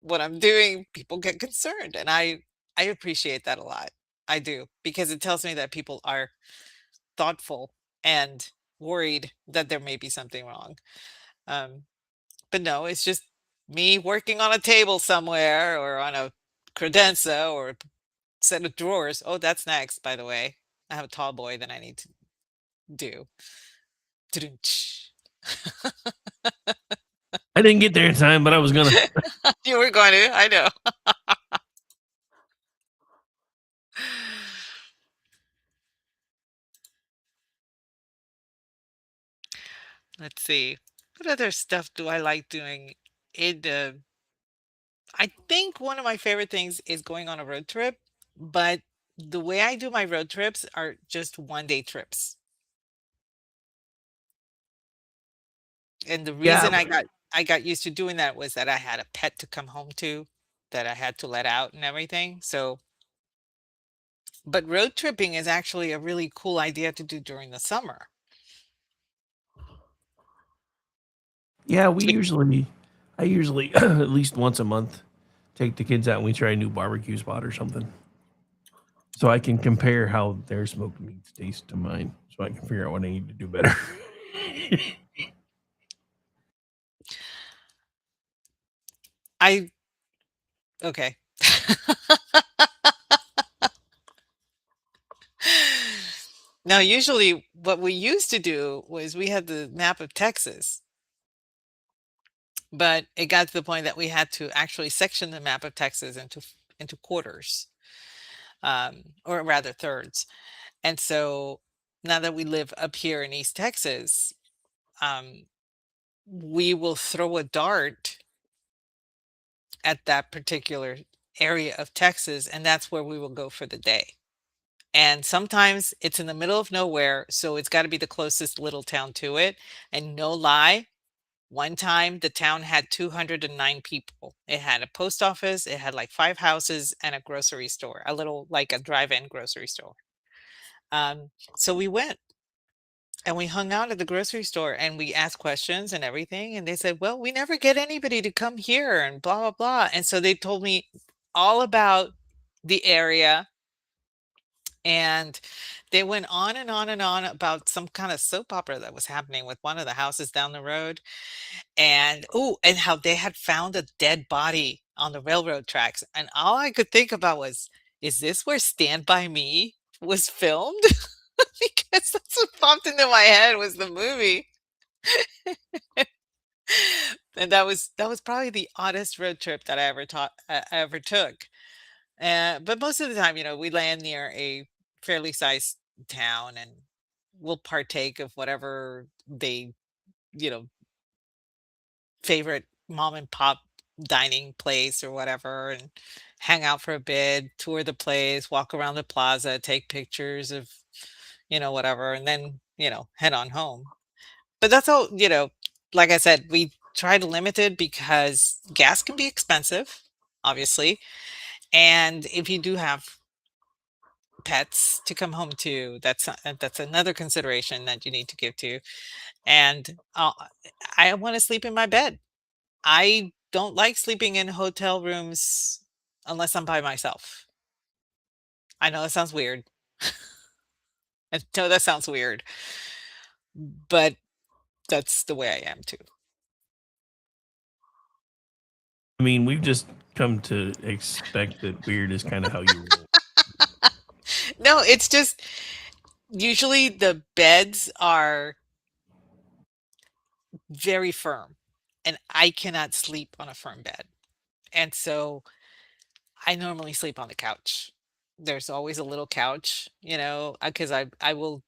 what I'm doing, people get concerned. And I appreciate that a lot. I do, because it tells me that people are thoughtful and worried that there may be something wrong. Um, but no, it's just me working on a table somewhere or on a credenza or a set of drawers. Oh, that's next, by the way. I have a tall boy that I need to do. Tudunch. I didn't get there in time, but I was gonna. You were going to, I know. Let's see. What other stuff do I like doing? It I think one of my favorite things is going on a road trip, but the way I do my road trips are just 1-day trips. And the Yeah, reason I got used to doing that was that I had a pet to come home to that I had to let out and everything. So, but road tripping is actually a really cool idea to do during the summer. yeah. I usually at least once a month take the kids out and we try a new barbecue spot or something, so I can compare how their smoked meats taste to mine, so I can figure out what I need to do better. I okay. Now, usually what we used to do was we had the map of Texas, but it got to the point that we had to actually section the map of Texas into quarters, or rather thirds. And so now that we live up here in East Texas, um, we will throw a dart at that particular area of Texas, and that's where we will go for the day. And sometimes it's in the middle of nowhere, so it's got to be the closest little town to it. And no lie, one time the town had 209 people. It had a post office, it had like 5 houses and a grocery store, a little like a drive-in grocery store. So we went and we hung out at the grocery store and we asked questions and everything. And they said, well, we never get anybody to come here and blah, blah, blah. And so they told me all about the area. And they went on and on and on about some kind of soap opera that was happening with one of the houses down the road. And oh, and how they had found a dead body on the railroad tracks. And all I could think about was, is this where Stand By Me was filmed? Because that's what popped into my head was the movie. And that was probably the oddest road trip that I ever took. But most of the time, we land near a fairly sized town and we'll partake of whatever they, you know, favorite mom and pop dining place or whatever and hang out for a bit, tour the place, walk around the plaza, take pictures of, whatever, and then, head on home. But that's all, like I said, we try to limit it because gas can be expensive, obviously. And if you do have pets to come home to, that's another consideration that you need to give to. And I want to sleep in my bed. I don't like sleeping in hotel rooms unless I'm by myself. I know that sounds weird. I know that sounds weird, but that's the way I am too. I mean, we've just come to expect that weird is kind of how you roll. No, it's just usually the beds are very firm, and I cannot sleep on a firm bed. And so I normally sleep on the couch. There's always a little couch, because I will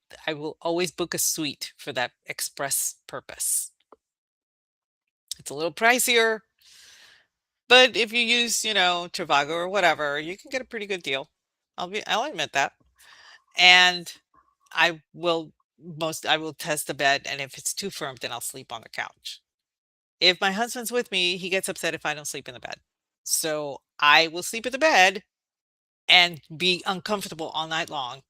always book a suite for that express purpose. It's a little pricier, but if you use, Trivago or whatever, you can get a pretty good deal. I'll admit that. And I will test the bed, and if it's too firm, then I'll sleep on the couch. If my husband's with me, he gets upset if I don't sleep in the bed. So I will sleep in the bed and be uncomfortable all night long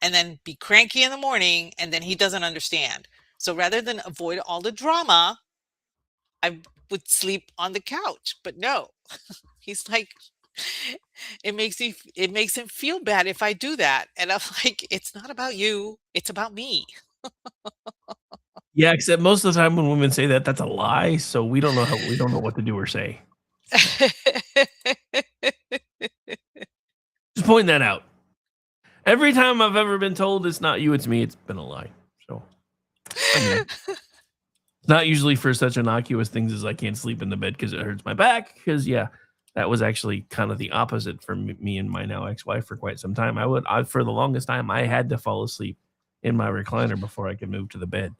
and then be cranky in the morning, and then he doesn't understand. So rather than avoid all the drama, I would sleep on the couch. But no, he's like, it makes him feel bad if I do that. And I'm like, it's not about you, it's about me. Yeah, except most of the time when women say that, that's a lie. So we don't know what to do or say. Just point that out. Every time I've ever been told it's not you, it's me, it's been a lie. So, I mean, it's not usually for such innocuous things as I can't sleep in the bed because it hurts my back. Because, yeah, that was actually kind of the opposite for me and my now ex-wife for quite some time. For the longest time, I had to fall asleep in my recliner before I could move to the bed.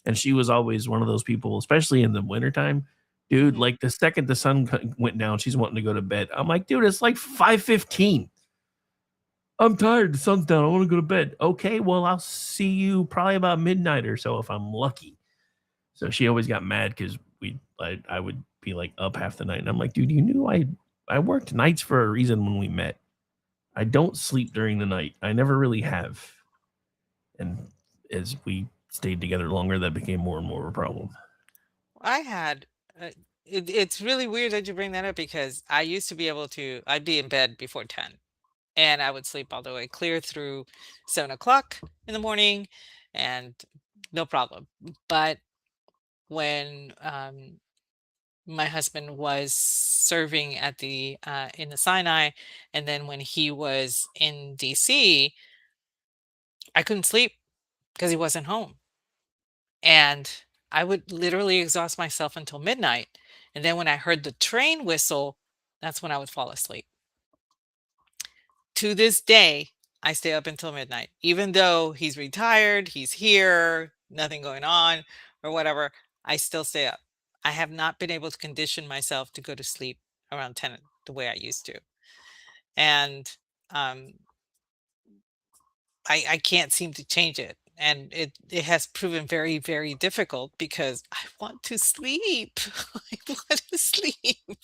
And she was always one of those people, especially in the wintertime. Dude, Mhm. like the second the sun went down, she's wanting to go to bed. I'm like, dude, it's like 5:15. I'm tired. The sun's down. I want to go to bed. Okay, well, I'll see you probably about midnight or so if I'm lucky. So she always got mad because I would be like up half the night, and I'm like, dude, you knew I worked nights for a reason when we met. I don't sleep during the night. I never really have. And as we stayed together longer, that became more and more of a problem. I had, it's really weird that you bring that up because I used to be able to, I'd be in bed before 10 and I would sleep all the way clear through 7 o'clock in the morning and no problem. But when my husband was serving in the Sinai, and then when he was in DC, I couldn't sleep because he wasn't home. And I would literally exhaust myself until midnight. And then when I heard the train whistle, that's when I would fall asleep. To this day, I stay up until midnight. Even though he's retired, he's here, nothing going on or whatever, I still stay up. I have not been able to condition myself to go to sleep around 10 the way I used to. And um, I can't seem to change it. And it has proven very, very difficult because I want to sleep. I want to sleep.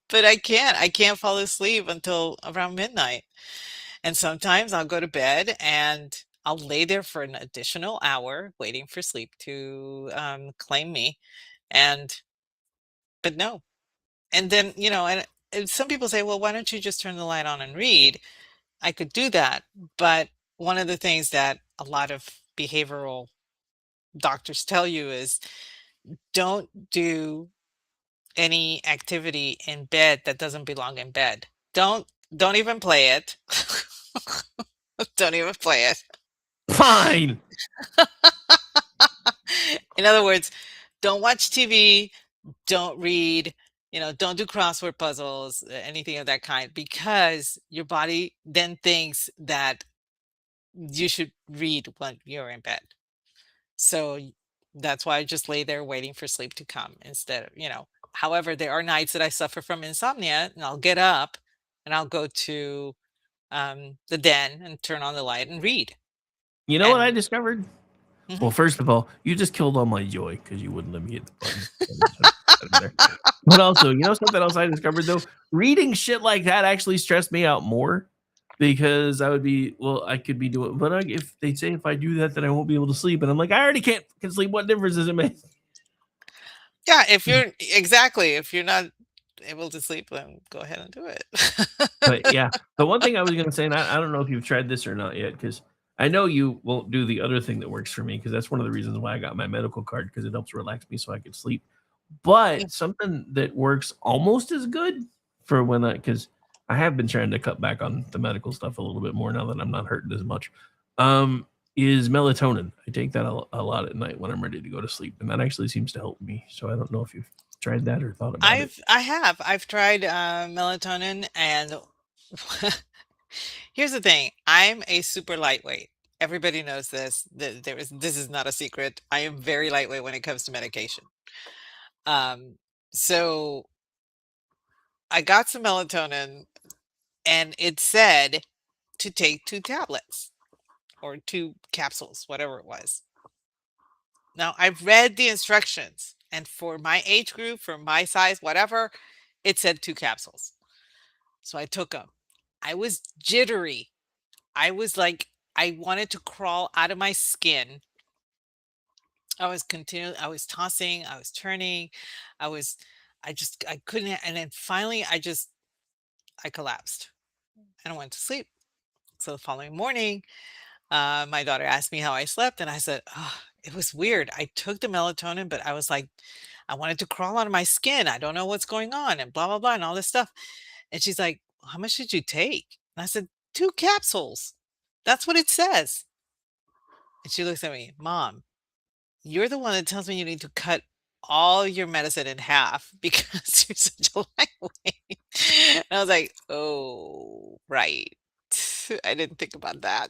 But I can't. I can't fall asleep until around midnight. And sometimes I'll go to bed and I'll lay there for an additional hour waiting for sleep to claim me. And but no. And then, and some people say, well, why don't you just turn the light on and read? I could do that. But one of the things that a lot of behavioral doctors tell you is don't do any activity in bed that doesn't belong in bed. Don't even play it. Don't even play it. Fine. In other words, don't watch TV, don't read, don't do crossword puzzles, anything of that kind, because your body then thinks that you should read when you're in bed. So that's why I just lay there waiting for sleep to come instead of. However, there are nights that I suffer from insomnia, and I'll get up and I'll go to the den and turn on the light and read. You know what I And discovered? Well, Mhm. first of all, you just killed all my joy because you wouldn't let me hit the button. There. But also, you know something else I discovered though? Reading shit like that actually stressed me out more because I could be doing, but if they say if I do that, then I won't be able to sleep. And I'm like, I already can sleep. What difference does it make? Yeah, if you're not able to sleep, then go ahead and do it. But yeah, the one thing I was gonna say, and I don't know if you've tried this or not yet, because I know you won't do the other thing that works for me, because that's one of the reasons why I got my medical card, because it helps relax me so I can sleep. Yeah. But something that works almost as good for when because I have been trying to cut back on the medical stuff a little bit more now that I'm not hurting as much. Is melatonin. I take that a lot at night when I'm ready to go to sleep, and that actually seems to help me. So I don't know if you've tried that or thought about it. I've tried melatonin, and here's the thing. I'm a super lightweight. Everybody knows this. This is not a secret. I am very lightweight when it comes to medication. Um, so I got some melatonin, and it said to take 2 tablets or 2 capsules, whatever it was. Now, I've read the instructions, and for my age group, for my size, whatever, it said 2 capsules. So I took them. I was jittery. I was like, I wanted to crawl out of my skin. I was tossing, I was turning, I was, I couldn't, and then finally I collapsed and I went to sleep. So the following morning, my daughter asked me how I slept, and I said, oh, it was weird. I took the melatonin, but I was like, I wanted to crawl out of my skin. I don't know what's going on, and blah, blah, blah, and all this stuff. And she's like, how much did you take? And I said, 2 capsules. That's what it says. And she looks at me, Mom, you're the one that tells me you need to cut all your medicine in half because you're such a lightweight. And I was like, oh, right. I didn't think about that.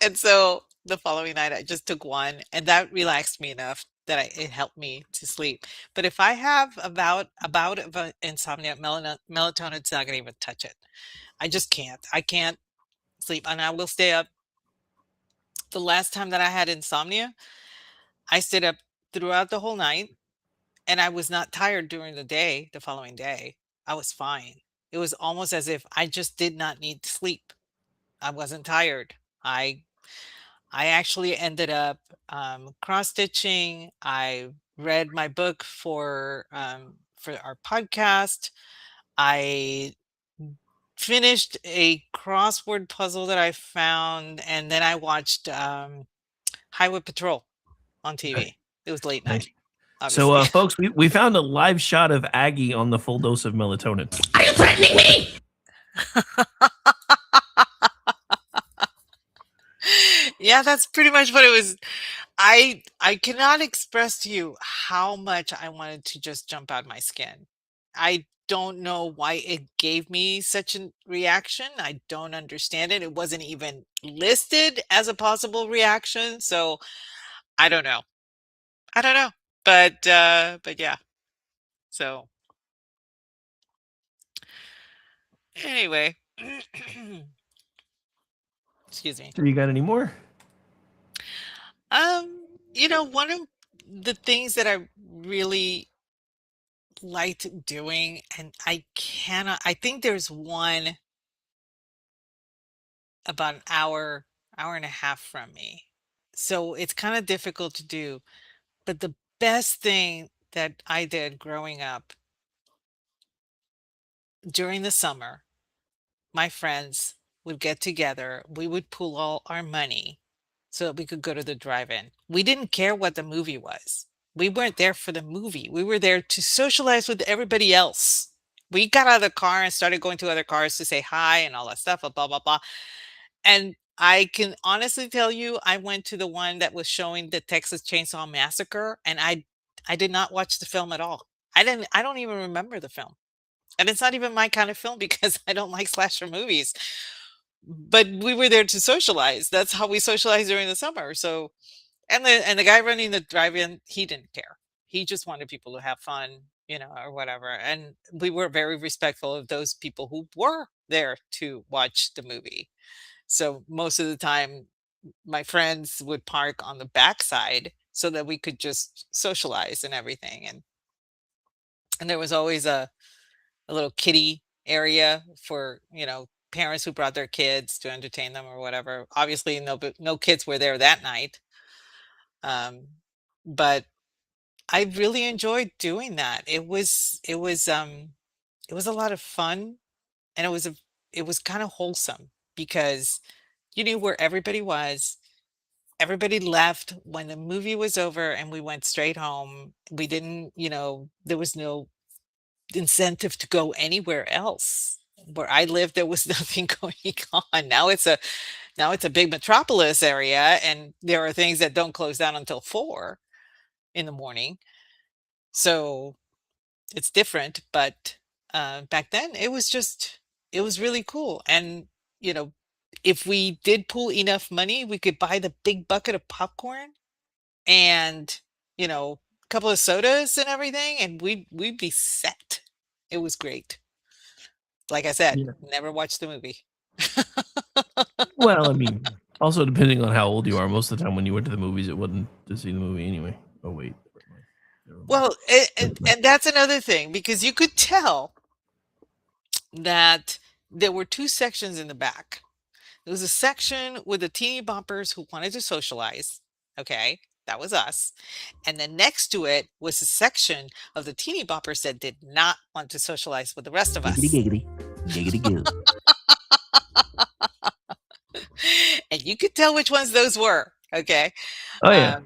And so the following night, I just took one, and that relaxed me enough that it helped me to sleep. But if I have about of insomnia, melatonin's not gonna even touch it. I just can't. I can't sleep, and I will stay up. The last time that I had insomnia, I stayed up throughout the whole night, and I was not tired during the day, the following day. I was fine. It was almost as if I just did not need sleep. I wasn't tired. I actually ended up cross stitching. I read my book for our podcast. I finished a crossword puzzle that I found, and then I watched Highway Patrol on Okay, TV. It was late nice. night, So, obviously. folks, we found a live shot of Aggie on the full dose of melatonin. Yeah, that's pretty much what it was. I cannot express to you how much I wanted to just jump out my skin. I don't know why it gave me such a reaction. I don't understand it. It wasn't even listed as a possible reaction, so I don't know. I don't know. But yeah. So anyway, excuse me. So, you got any more? One of the things that I really liked doing, and I think there's one about an hour and a half from me. So it's kind of difficult to do. But the best thing that I did growing up during the summer, my friends would get together. We would pool all our money so that we could go to the drive-in. We didn't care what the movie was. We weren't there for the movie. We were there to socialize with everybody else. We got out of the car and started going to other cars to say hi and all that stuff, blah, blah, blah. And I can honestly tell you, I went to the one that was showing the Texas Chainsaw Massacre, and I did not watch the film at all. I don't even remember the film. And it's not even my kind of film because I don't like slasher movies. But we were there to socialize. That's how we socialized during the summer. So and the guy running the drive-in, he didn't care. He just wanted people to have fun. or whatever. And we were very respectful of those people who were there to watch the movie. So most of the time, my friends would park on the backside so that we could just socialize and everything. And there was always a little kiddie area for, parents who brought their kids to entertain them or whatever. Obviously, no kids were there that night. Um, but I really enjoyed doing that. It was a lot of fun, and it was kind of wholesome because you knew where everybody was. Everybody left when the movie was over and we went straight home. We didn't, there was no incentive to go anywhere else. Where I lived, there was nothing going on. Now it's a big metropolis area, and there are things that don't close down until 4 in the morning. So it's different, but back then it was really cool. And you know, if we did pool enough money, we could buy the big bucket of popcorn and a couple of sodas and everything, and we'd be set. It was great. Like I said, Yeah. never watched the movie. Well, I mean, also depending on how old you are, most of the time when you went to the movies, it wasn't to see the movie anyway. Oh wait, never mind. Never mind. Well, and that's another thing because you could tell that there were two sections in the back. There was a section with the teeny boppers who wanted to socialize. Okay, that was us. And then next to it was a section of the teeny boppers that did not want to socialize with the rest of Giggity us. giggity, giggity goo. And you could tell which ones those were. Okay. Oh yeah.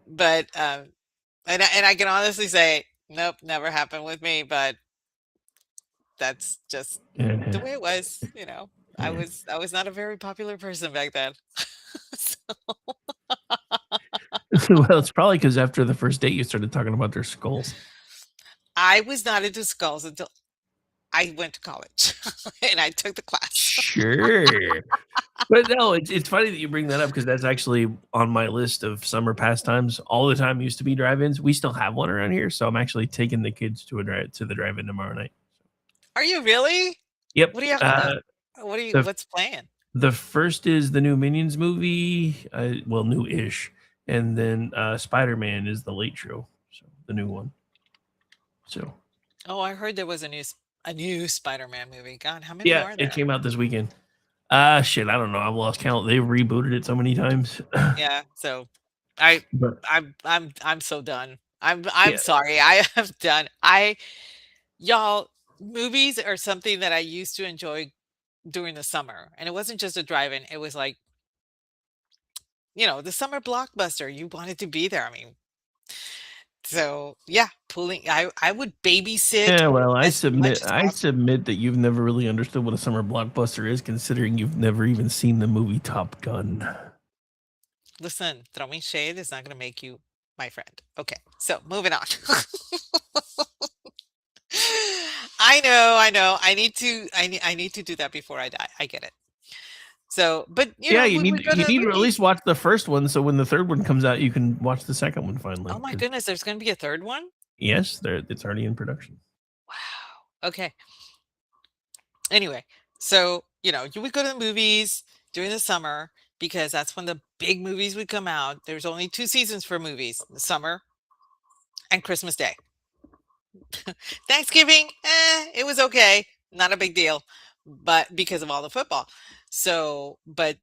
But and I can honestly say, nope, never happened with me. But that's just the way it was. I Yeah. was not a very popular person back then. Well, it's probably because after the first date, you started talking about their skulls. I was not into skulls until I went to college and I took the class. Sure. But no, it's funny that you bring that up because that's actually on my list of summer pastimes. All the time used to be drive-ins. We still have one around here, so I'm actually taking the kids to the drive-in tomorrow night. Are you really? Yep. What do you the what's playing? the first is the new Minions movie, well, new-ish, and then Spider-Man is the late show, so the new one. So Oh, I heard there was a new Spider-Man movie. God, how many yeah, are there? it came out this weekend. Shit, I don't know. I've lost count. They rebooted it so many times. Yeah, so I But I'm so done. I'm yeah, sorry. I am done. Y'all, movies are something that I used to enjoy during the summer. And it wasn't just a drive-in. It was like, the summer blockbuster. You wanted to be there. I mean, so yeah, pulling I would babysit yeah. Well, I as much submit as I possible. submit that you've never really understood what a summer blockbuster is, considering you've never even seen the movie Top Gun. Listen, throwing shade is not gonna make you my friend. Okay, so moving on. I know. I need to do that before I die. I get it. So, but Yeah, you we need would go to you the need to at least movies. watch the first one, so when the third one comes out, you can watch the second one finally. Oh my 'Cause goodness, there's gonna be a third one? yes, it's already in production. Wow. Okay. Anyway, so, you would go to the movies during the summer because that's when the big movies would come out. There's only 2 seasons for movies, the summer and Christmas Day. Thanksgiving, it was okay, not a big deal, but because of all the football. So, but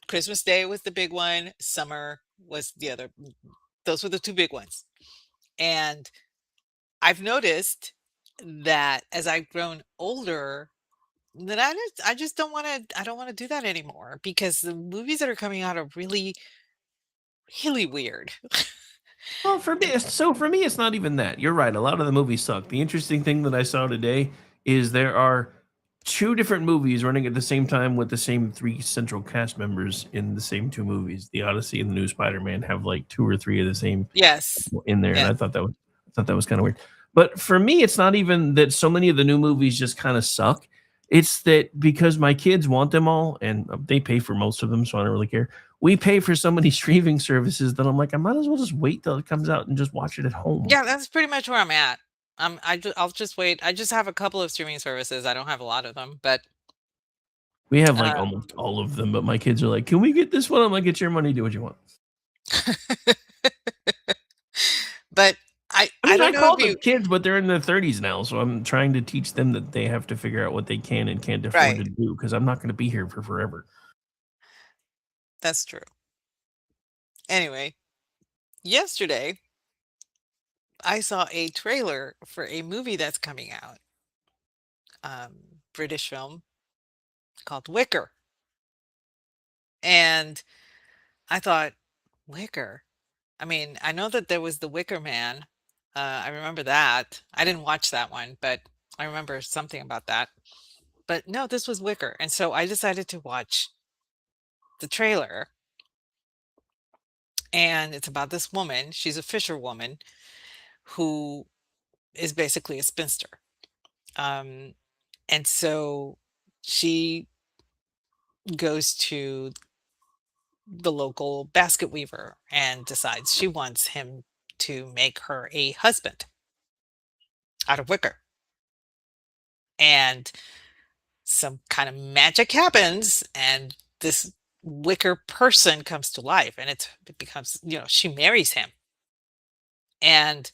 Christmas Day was the big one, summer was the other. Those were the 2 big ones. And I've noticed that as I've grown older, that I just don't wanna do that anymore because the movies that are coming out are really, really weird. Well, And for me, it's not even that. You're right. A lot of the movies suck. The interesting thing that I saw today is there are two different movies running at the same time with the same three central cast members in the same two movies. The Odyssey and the new Spider-Man have like two or three of the same yes, people in there, and yes. I thought that was kind of weird. But for me, it's not even that so many of the new movies just kind of suck. It's that because my kids want them all, and they pay for most of them, so I don't really care. We pay for so many streaming services that I'm like, I might as well just wait till it comes out and just watch it at home. Yeah, that's pretty much where I'm at. I'll just wait. I just have a couple of streaming services. I don't have a lot of them, but We have like uh, almost all of them, but my kids are like, "Can we get this one?" I'm like, "It's your money. Do what you want." but I I mean, don't I know if call them you kids, but they're in their 30s now, so I'm trying to teach them that they have to figure out what they can and can't afford right. to do because I'm not going to be here for forever. That's true. Anyway, yesterday I saw a trailer for a movie that's coming out. British film called Wicker. And I thought, Wicker? I mean, I know that there was the Wicker Man. I remember that. I didn't watch that one, but I remember something about that. But no, this was Wicker. And so I decided to watch the trailer. And it's about this woman. She's a fisherwoman who is basically a spinster. Um, and so she goes to the local basket weaver and decides she wants him to make her a husband out of wicker. And some kind of magic happens, and this wicker person comes to life, and it becomes, she marries him. And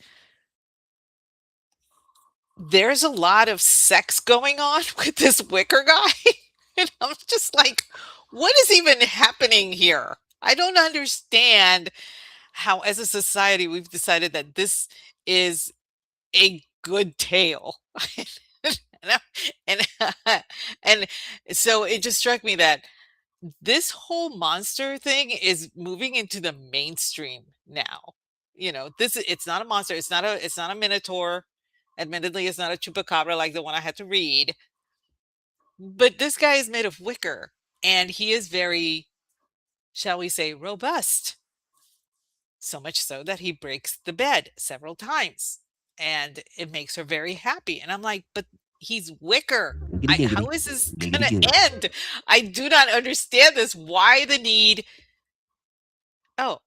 there's a lot of sex going on with this wicker guy. And I'm just like, what is even happening here? I don't understand how, as a society, we've decided that this is a good tale. and and, and so it just struck me that this whole monster thing is moving into the mainstream now. It's not a monster, it's not a minotaur. Admittedly, it's not a chupacabra like the one I had to read, but this guy is made of wicker, and he is very, shall we say, robust. So much so that he breaks the bed several times, and it makes her very happy. And I'm like, but he's wicker. How is this gonna end? I do not understand this. Why the need? Oh,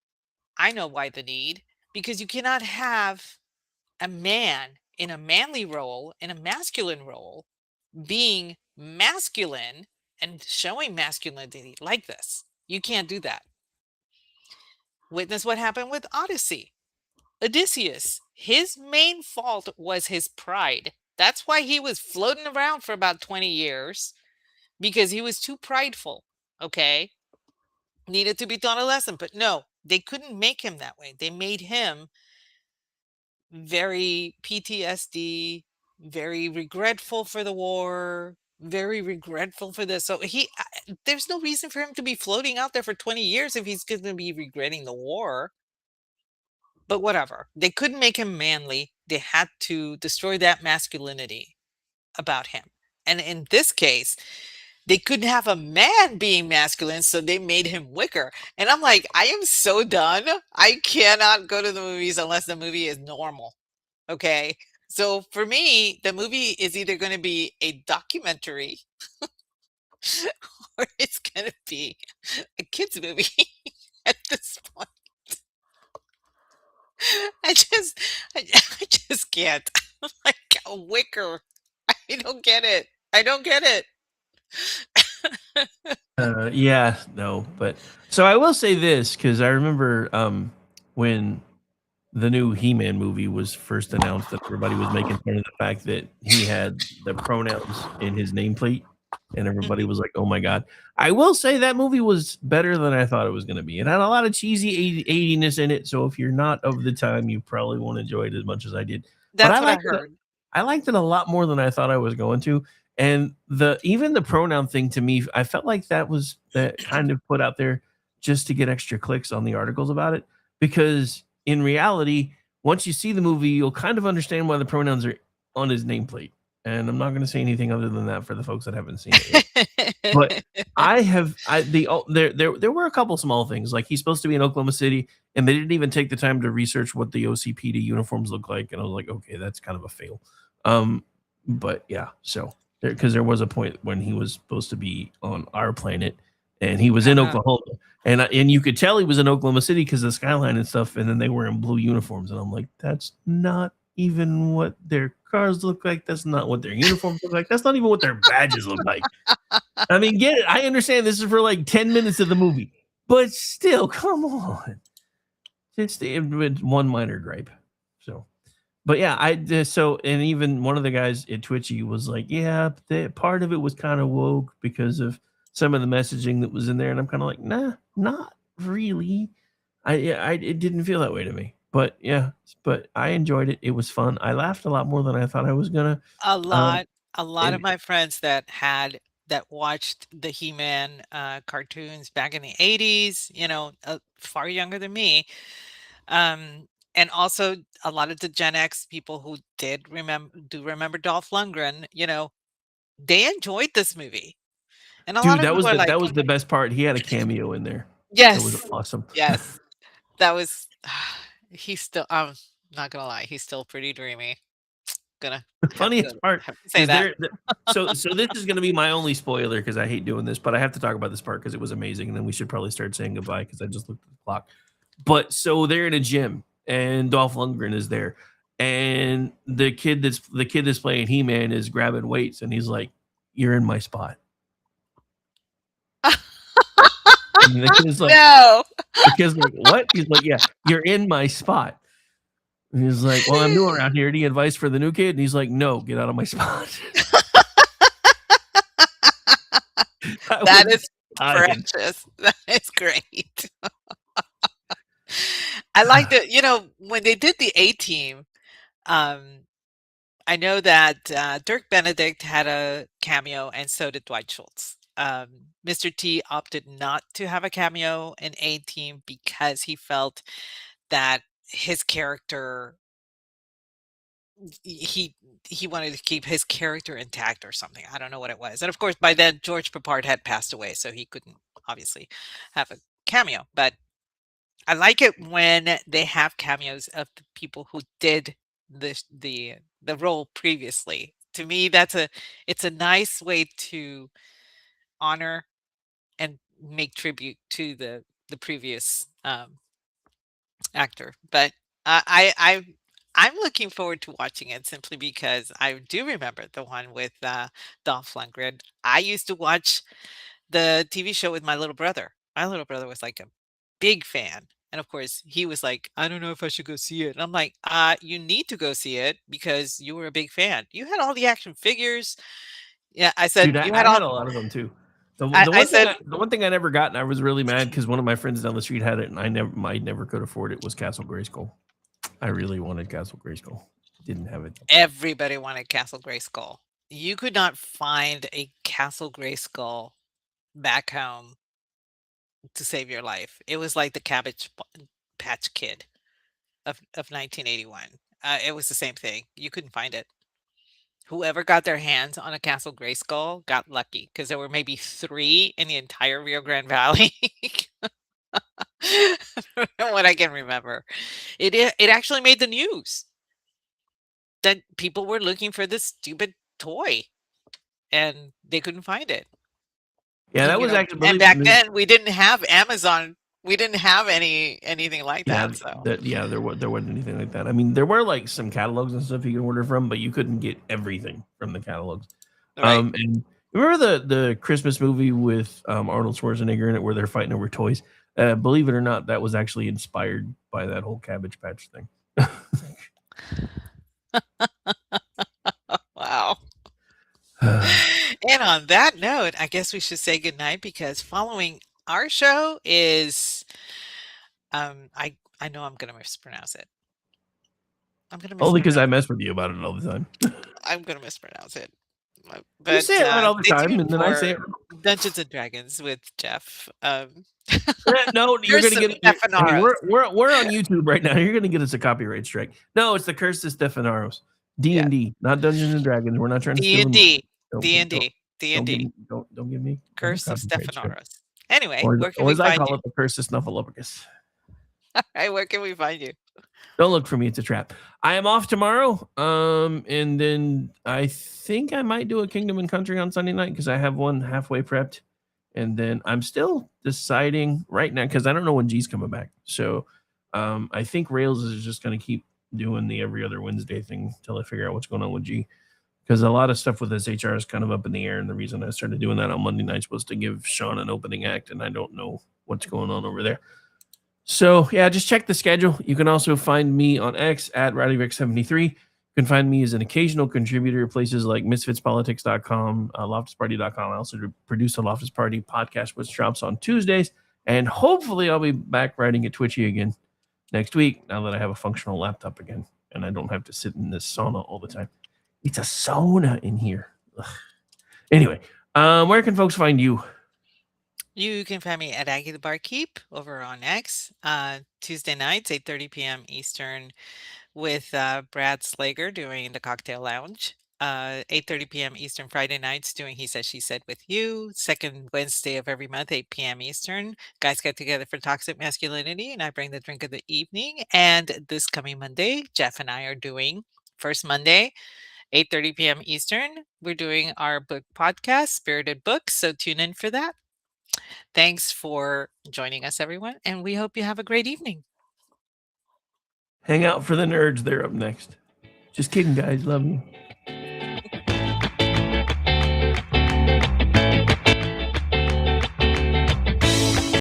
I know why the need. Because you cannot have a man in a manly role, in a masculine role, being masculine and showing masculinity like this. You can't do that. Witness what happened with Odyssey. Odysseus, his main fault was his pride. That's why he was floating around for about 20 years, because he was too prideful. Okay. Needed to be taught a lesson, but no, they couldn't make him that way. They made him very PTSD, very regretful for the war, very regretful for this. So there's no reason for him to be floating out there for 20 years if he's going to be regretting the war. But whatever. They couldn't make him manly. They had to destroy that masculinity about him. And in this case, they couldn't have a man being masculine, so they made him wicker. And I'm like, I am so done. I cannot go to the movies unless the movie is normal. Okay. So for me, the movie is either going to be a documentary or it's going to be a kids movie at this point. I just, I just can't. Like a wicker. I don't get it. I don't get it. Yeah, no, but so I will say this because I remember when the new He-Man movie was first announced, and everybody was making fun of the fact that he had the pronouns in his nameplate, and everybody Mhm. was like, "Oh my god!" I will say that movie was better than I thought it was going to be. It had a lot of cheesy 80ness in it, so if you're not of the time, you probably won't enjoy it as much as I did. But That's what I heard. I liked it a lot more than I thought I was going to. And even the pronoun thing to me, I felt like that was that kind of put out there just to get extra clicks on the articles about it. Because in reality, once you see the movie, you'll kind of understand why the pronouns are on his nameplate. And I'm not going to say anything other than that for the folks that haven't seen it yet. But there were a couple small things, like he's supposed to be in Oklahoma City, and they didn't even take the time to research what the OCPD uniforms look like, and I was like, okay, that's kind of a fail. But yeah, so because there was a point when he was supposed to be on our planet, and he was in Uh-huh. Oklahoma, and you could tell he was in Oklahoma City because of the skyline and stuff. And then they were in blue uniforms, and I'm like, that's not even what their cars look like. That's not what their uniforms look like. That's not even what their badges look like. I mean, get it? I understand this is for like 10 minutes of the movie, but still, come on. It's one minor gripe. So, but yeah, and even one of the guys at Twitchy was like, yeah, part of it was kind of woke because of some of the messaging that was in there, and I'm kind of like, nah, not really. It didn't feel that way to me. But yeah, but I enjoyed it. It was fun. I laughed a lot more than I thought I was gonna. A Um, lot a lot of and my friends that watched the He-Man, cartoons back in the '80s, far younger than me, and also a lot of the Gen X people who remember Dolph Lundgren, they enjoyed this movie, and a lot dude, of people are like, that was the best part. He had a cameo in there. That was "Yes, awesome. yes." That was he's still I'm not gonna lie, he's still pretty dreamy. Gonna The have to funniest part have to say is that. so this is gonna be my only spoiler because I hate doing this, but I have to talk about this part because it was amazing, and then we should probably start saying goodbye because I just looked at the clock. But so they're in a gym, and Dolph Lundgren is there, and the kid that's playing He-Man is grabbing weights, and he's like, "You're in my spot." And No. the kid's like, "What?" He's like, "Yeah, you're in my spot." And he's like, "Well, I'm new around here. Any advice for the new kid?" And he's like, "No, get out of my spot." That is dying. precious. That is great. I liked it, when they did the A-Team, um, I know that, Dirk Benedict had a cameo and so did Dwight Schultz. Mr. T opted not to have a cameo in A-Team because he felt that his character he he wanted to keep his character intact or something. I don't know what it was. And of course, by then George Peppard had passed away, so he couldn't obviously have a cameo. But I like it when they have cameos of the people who did the role previously. To me, it's a nice way to honor and make tribute to the previous actor. But I'm looking forward to watching it simply because I do remember the one with Dolph Lundgren. I used to watch the TV show with my little brother. My little brother was like a big fan. And of course, he was like, I don't know if I should go see it. And I'm like, you need to go see it because you were a big fan. You had all the action figures. Yeah, I said Dude, you had I all. had a lot of them too. I said The one thing I never got, and I was really mad because one of my friends down the street had it, and I never could afford it, was Castle Grayskull. I really wanted Castle Grayskull. Didn't have it. everybody wanted Castle Grayskull. You could not find a Castle Grayskull back home to save your life. It was like the Patch Kid of 1981. It was the same thing. You couldn't find it. Whoever got their hands on a Castle Grayskull got lucky because there were maybe 3 in the entire Rio Grande Valley. From what I can remember. It actually made the news that people were looking for this stupid toy and they couldn't find it. Yeah, And, that was actually and really. back then we didn't have Amazon. We didn't have anything like Yeah, that. So there wasn't anything like that. I mean, there were like some catalogs and stuff you can order from, but you couldn't get everything from the catalogs. right. And remember the Christmas movie with Arnold Schwarzenegger in it where they're fighting over toys? Believe it or not, that was actually inspired by that whole Cabbage Patch thing. Wow. And on that note, I guess we should say goodnight because following our show is I know I'm gonna mispronounce it. I'm gonna Only because I mispronounce mess with you about it all the time. I'm gonna mispronounce it. You But say it right all the stay time, tuned and then I say for it. Dungeons and Dragons with Jeff. No, you're Curse gonna of get. Hey, Stephanaros. we're on YouTube right now. You're gonna get us a copyright strike. No, it's the Curse of Stephanaros. Yeah. D&D, not Dungeons and Dragons. We're not trying to steal them. D&D. Don't D&D. don't give D&D. me don't give me a Curse of copyright strike. Stephanaros. Anyway, Or, where can or we as I find call you? it, the Curse of Snuffleupagus. All right, where can we find you? Don't look for me. It's a trap. I am off tomorrow. And then I think I might do a Kingdom and Country on Sunday night because I have one halfway prepped. And then I'm still deciding right now because I don't know when G's coming back. So I think Rails is just going to keep doing the every other Wednesday thing until I figure out what's going on with G. Because a lot of stuff with SHR is kind of up in the air. And the reason I started doing that on Monday nights was to give Sean an opening act. And I don't know what's going on over there. So, yeah, just check the schedule. You can also find me on X at RowdyRick73. You can find me as an occasional contributor at places like misfitspolitics.com, loftusparty.com. I also produce a Loftus Party podcast, which drops on Tuesdays. And hopefully I'll be back writing at Twitchy again next week now that I have a functional laptop again and I don't have to sit in this sauna all the time. It's a sauna in here. Ugh. Anyway, where can folks find you? You can find me at Aggie the Barkeep over on X, Tuesday nights, 8:30 p.m. Eastern, with Brad Slager doing the Cocktail Lounge. 8:30 p.m. Eastern Friday nights doing He Said, She Said with you. Second Wednesday of every month, 8 p.m. Eastern. Guys get together for toxic masculinity, and I bring the drink of the evening. And this coming Monday, Jeff and I are doing first Monday, 8:30 p.m. Eastern. We're doing our book podcast, Spirited Books. So tune in for that. Thanks for joining us, everyone, and we hope you have a great evening. Hang out for the nerds. They're up next. Just kidding, guys. Love you.